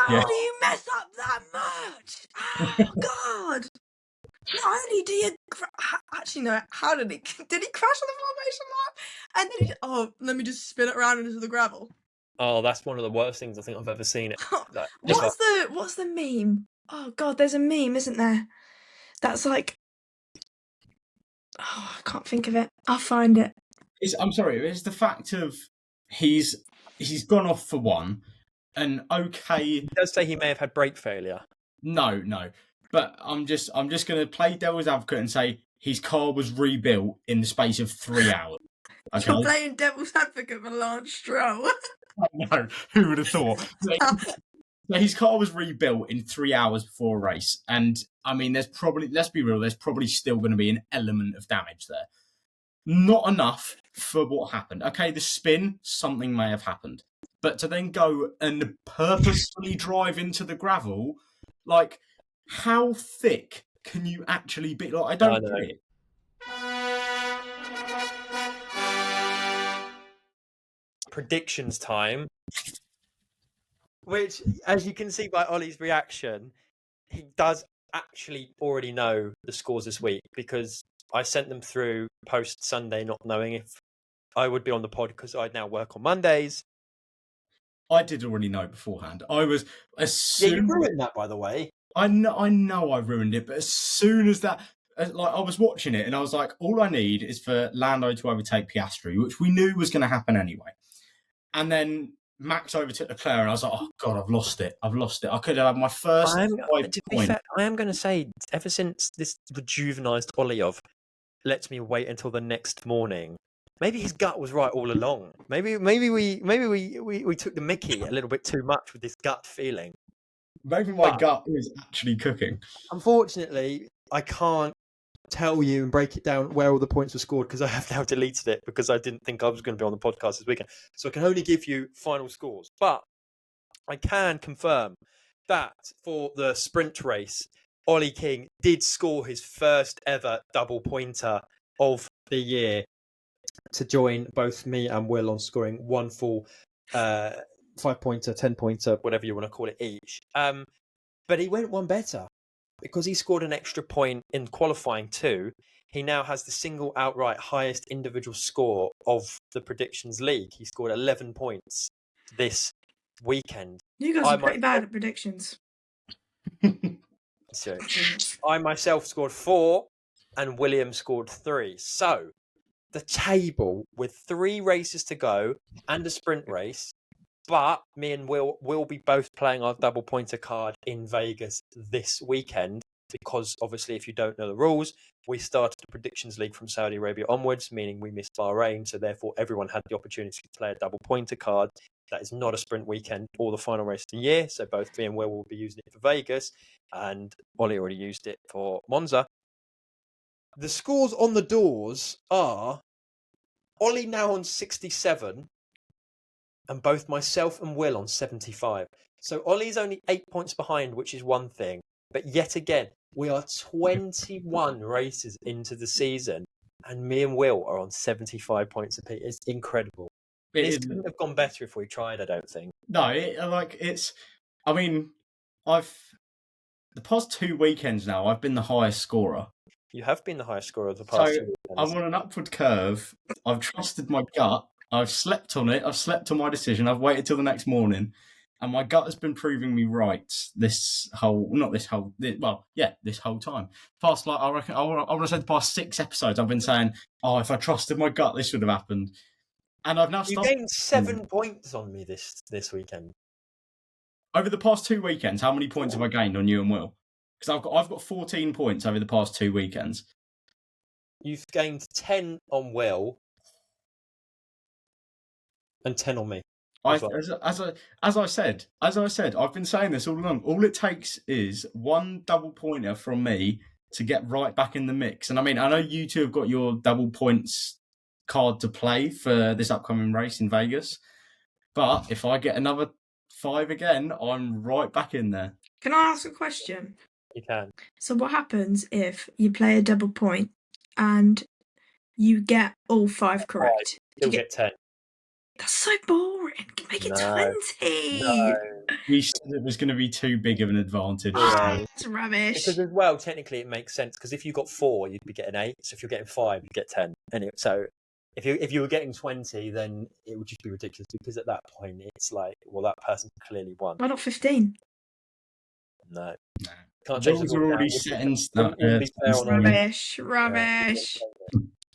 Yeah. mess up that much? Oh god. Not only do you actually no, how did he crash on the formation lap? And then let me just spin it around into the gravel. Oh, that's one of the worst things I think I've ever seen. Like, What's the meme? Oh god, there's a meme, isn't there? That's like, oh, I can't think of it. I'll find it. I'm sorry. It's the fact of he's gone off for one, and okay, He does say he may have had brake failure. no, but I'm just going to play devil's advocate and say his car was rebuilt in the space of 3 hours. Okay, You're playing devil's advocate for Lance Stroll. no, who would have thought? So his car was rebuilt in 3 hours before a race, and I mean, there's probably, let's be real, there's probably still going to be an element of damage there. Not enough for what happened. Okay, the spin, something may have happened, but to then go and purposefully drive into the gravel, like, how thick can you actually be? Like, I don't get it. Predictions time. Which, as you can see by Ollie's reaction, he does actually already know the scores this week because I sent them through post Sunday, not knowing if I would be on the pod because I now work on Mondays. I did already know beforehand. I was as soon. Yeah, you ruined that, by the way. I know I ruined it, but as soon as that, like, I was watching it and I was like, all I need is for Lando to overtake Piastri, which we knew was going to happen anyway. And then Max overtook Leclerc, and I was like, oh god, I've lost it. I could have had my first 5 points. Fair, I am going to say, ever since this rejuvenized Ollie of lets me wait until the next morning. Maybe his gut was right all along. Maybe we took the mickey a little bit too much with this gut feeling. Maybe my gut is actually cooking. Unfortunately, I can't tell you and break it down where all the points were scored because I have now deleted it because I didn't think I was going to be on the podcast this weekend. So I can only give you final scores. But I can confirm that for the sprint race, Ollie King did score his first ever double pointer of the year to join both me and Will on scoring one full 5-pointer, 10-pointer, whatever you want to call it each. But he went one better because he scored an extra point in qualifying too. He now has the single outright highest individual score of the Predictions League. He scored 11 points this weekend. You guys are pretty bad at predictions. So I myself scored 4 and William scored 3. So the table with 3 races to go and a sprint race, but me and Will will be both playing our double pointer card in Vegas this weekend because obviously if you don't know the rules, we started the Predictions League from Saudi Arabia onwards, meaning we missed Bahrain, so therefore everyone had the opportunity to play a double pointer card. That is not a sprint weekend or the final race of the year, so both me and Will will be using it for Vegas, and Ollie already used it for Monza. The scores on the doors are Ollie now on 67, and both myself and Will on 75. So Ollie's only 8 points behind, which is one thing. But yet again, we are 21 races into the season, and me and Will are on 75 points apiece. It's incredible. This couldn't have gone better if we tried, I don't think. No, I mean, the past 2 weekends now, I've been the highest scorer. You have been the highest scorer of the past 2 weekends. I'm on an upward curve. I've trusted my gut. I've slept on it. I've slept on my decision. I've waited till the next morning. And my gut has been proving me right this whole time. Past, like, I reckon, I want to say the past 6 episodes, I've been saying, oh, if I trusted my gut, this would have happened. And I've now You gained 7 points on me this weekend. Over the past 2 weekends, how many points have I gained on you and Will? Because I've got 14 points over the past 2 weekends. You've gained 10 on Will and 10 on me. as well. As I said, I've been saying this all along. All it takes is one double pointer from me to get right back in the mix. And I mean, I know you two have got your double points card to play for this upcoming race in Vegas, but if I get another 5 again, I'm right back in there. Can I ask a question? You can. So what happens if you play a double point and you get all 5 correct? You'll You get 10. That's so boring. Make it No. 20. No. We said it was going to be too big of an advantage. Yeah. That's rubbish. Because as well, technically, it makes sense. Because if you got 4, you'd be getting 8. So if you're getting 5, you'd get 10. Anyway, so if you were getting 20, then it would just be ridiculous. Because at that point, it's like, well, that person clearly won. Why not 15? No. No. Can't change Rules the are rules already now. set in stone. Wouldn't be fair on our end. Rubbish.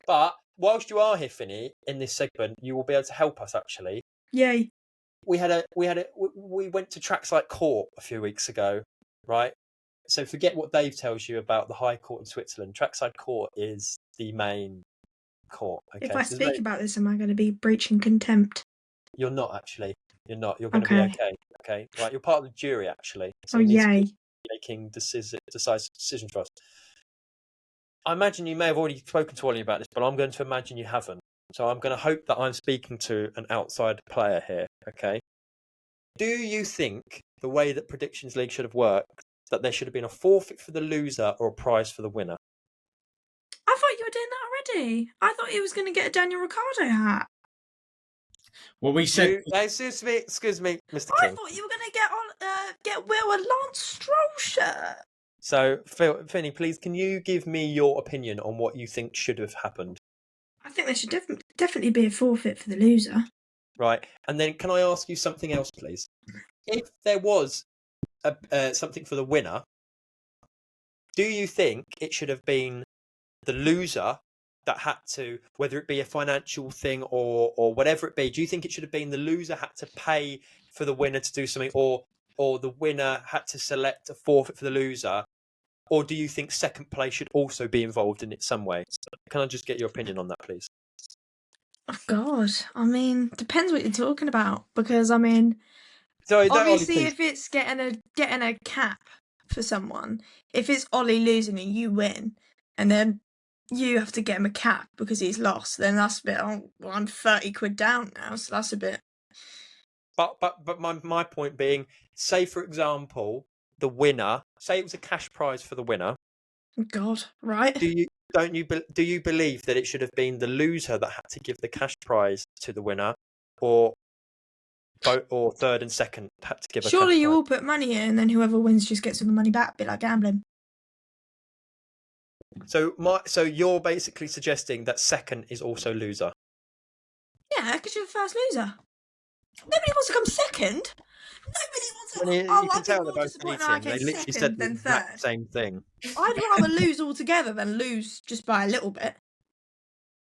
But whilst you are here, Finny, in this segment, you will be able to help us. Actually, Yay. we went to Trackside Court a few weeks ago, right? So forget what Dave tells you about the High Court in Switzerland. Trackside Court is the main court. Okay? If I So speak about this, am I going to be breaching contempt? you're not actually. You're not. You're going to be Okay. okay. Okay, right. You're part of the jury actually. So Oh, you need to yay. be making decisive decisions for us. I imagine you may have already spoken to Ollie about this, but I'm going to imagine you haven't. So I'm going to hope that I'm speaking to an outside player here, okay? Do you think the way that Predictions League should have worked, that there should have been a forfeit for the loser or a prize for the winner? I thought you were doing that already. I thought he was going to get a Daniel Ricciardo hat. Well, we said Excuse me, Mr. I King. thought you were going to get Will a Lance Stroll shirt. So, Finny, please, can you give me your opinion on what you think should have happened? I think there should definitely be a forfeit for the loser. Right, and then can I ask you something else, please? If there was something for the winner, do you think it should have been the loser that had to, whether it be a financial thing or whatever it be, do you think it should have been the loser had to pay for the winner to do something, or the winner had to select a forfeit for the loser? Or do you think second place should also be involved in it some way? Can I just get your opinion on that, please? Oh, God. I mean, depends what you're talking about. Because, I mean, Sorry, obviously, if it's getting a cap for someone, if it's Ollie losing and you win, and then you have to get him a cap because he's lost, then that's a bit, oh, well, I'm 30 quid down now, so that's a bit... But my point being, say, for example, the winner, say it was a cash prize for the winner. God, right? Do you believe that it should have been the loser that had to give the cash prize to the winner, or third and second had to give a Surely cash you prize? all put money in, and then whoever wins just gets all the money back, a bit like gambling. So you're basically suggesting that second is also loser. Yeah, because you're the first loser. Nobody wants to come second. Nobody wants to. You can tell they're both eating. They literally said the than exact third. same thing. I'd rather lose altogether than lose just by a little bit.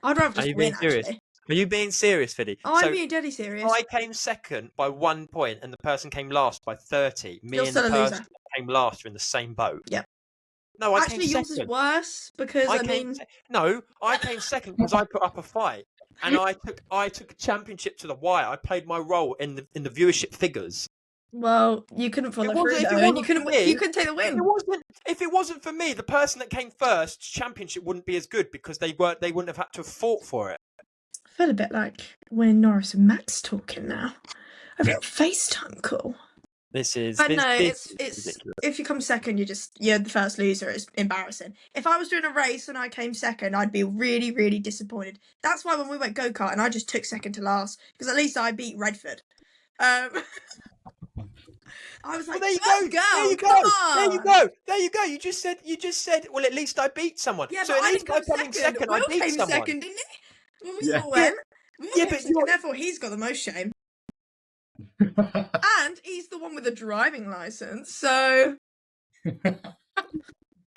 I'd rather Are just you being win, serious? actually. Are you being serious, Fiddy? I'm being deadly serious. I came second by 1 point and the person came last by 30. Me You're and the still a person loser. that came last are in the same boat. Yep. No, I Actually, came yours second. is worse because, I came second because I put up a fight. And I took a championship to the wire. I played my role in the viewership figures. Well, you couldn't follow through though, and you couldn't take the win. If it wasn't for me, the person that came first, championship wouldn't be as good because they wouldn't have had to have fought for it. I feel a bit like when Norris and Max talking now. I think FaceTime call. But no, it's ridiculous. if you come second, you're the first loser. It's embarrassing. If I was doing a race and I came second, I'd be really, really disappointed. That's why when we went go-kart and I just took second to last, because at least I beat Redford. I was like, Well, there you let's go. There you come go. on. There you go. There you go. You just said. Well, at least I beat someone. Yeah, so but at I least didn't by come coming second. I Will beat came someone. second, didn't he? When we Yeah. all went. Will Yeah, came but second, therefore he's got the most shame. And he's the one with the driving license, so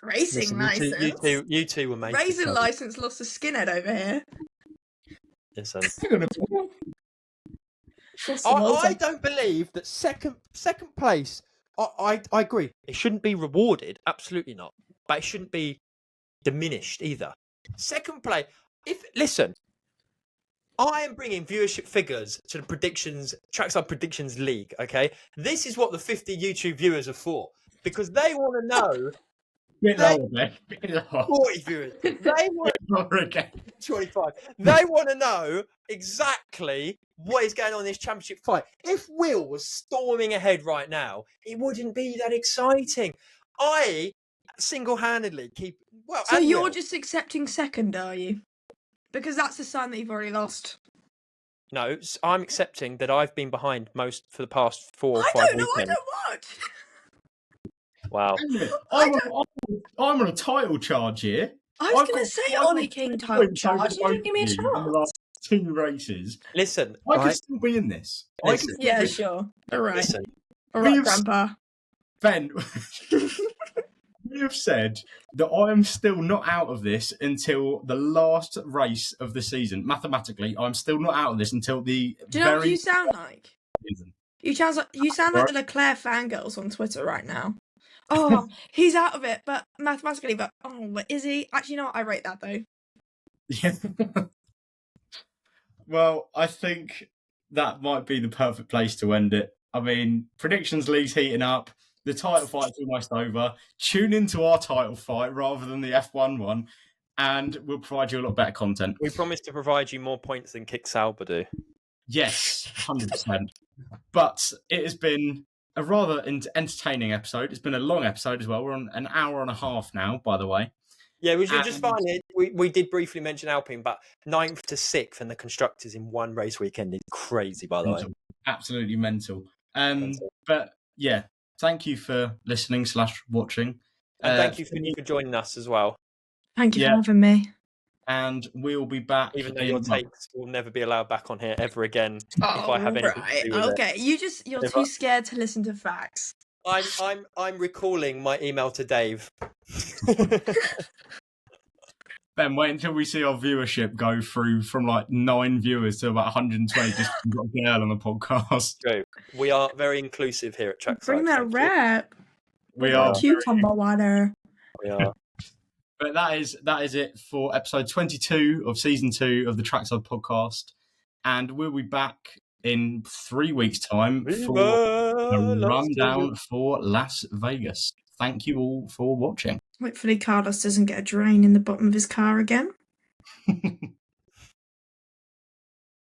racing license. You two were mates. Racing license lost a skinhead over here. Listen. I don't believe that second place. I agree. It shouldn't be rewarded. Absolutely not. But it shouldn't be diminished either. Second place. Listen, I am bringing viewership figures to the Trackside Predictions League. Okay, this is what the 50 YouTube viewers are for, because they want to know. Bit lower, mate. Bit lower. 40 viewers. They want Lower again. 25. They want to know exactly what is going on in this championship fight. If Will was storming ahead right now, it wouldn't be that exciting. I single-handedly keep. Well, So and you're Will. just accepting second, are you? Because that's a sign that you've already lost. No, I'm accepting that I've been behind most for the past 4 or 5 I don't know. I weekends. don't want. Wow. I'm on a title charge here. I was going to say Olly King title charge. You didn't give me a in the chance. last 2 races. Listen, I could right? still be in this. Listen. Yeah, sure. All right. Listen. All right, We've- Grandpa. Ben, we have said that I am still not out of this until the last race of the season. Mathematically, I'm still not out of this until the Do you know what very you sound like? season. You sound like the Leclerc fangirls on Twitter right now. Oh, he's out of it, but mathematically, but is he? Actually, you know what? I rate that though. Yeah. Well, I think that might be the perfect place to end it. I mean, predictions league's heating up. The title fight's almost over. Tune into our title fight rather than the F1 one, and we'll provide you a lot better content. We promise to provide you more points than Kick Sauber do. Yes, 100%. But it has been a rather entertaining episode. It's been a long episode as well. We're on an hour and a half now, by the way. Yeah, we should just find it. We did briefly mention Alpine, but 9th to 6th and the constructors in one race weekend is crazy, by the way. Absolutely mental. Mental. But yeah, thank you for listening / watching. And thank you, Finny, for joining us as well. Thank you for having me. And we'll be back. Even though your takes will never be allowed back on here ever again. If I have anything to do with Okay, you're too scared to listen to facts. I'm recalling my email to Dave. Ben, wait until we see our viewership go through from like 9 viewers to about 120 just because we've got a girl on the podcast. True. We are very inclusive here at Trackside. Bring that rap. We are. Cucumber water. We are. But that is it for episode 22 of season 2 of the Trackside podcast. And we'll be back in 3 weeks' time for a rundown for Las Vegas. Thank you all for watching. Hopefully Carlos doesn't get a drain in the bottom of his car again.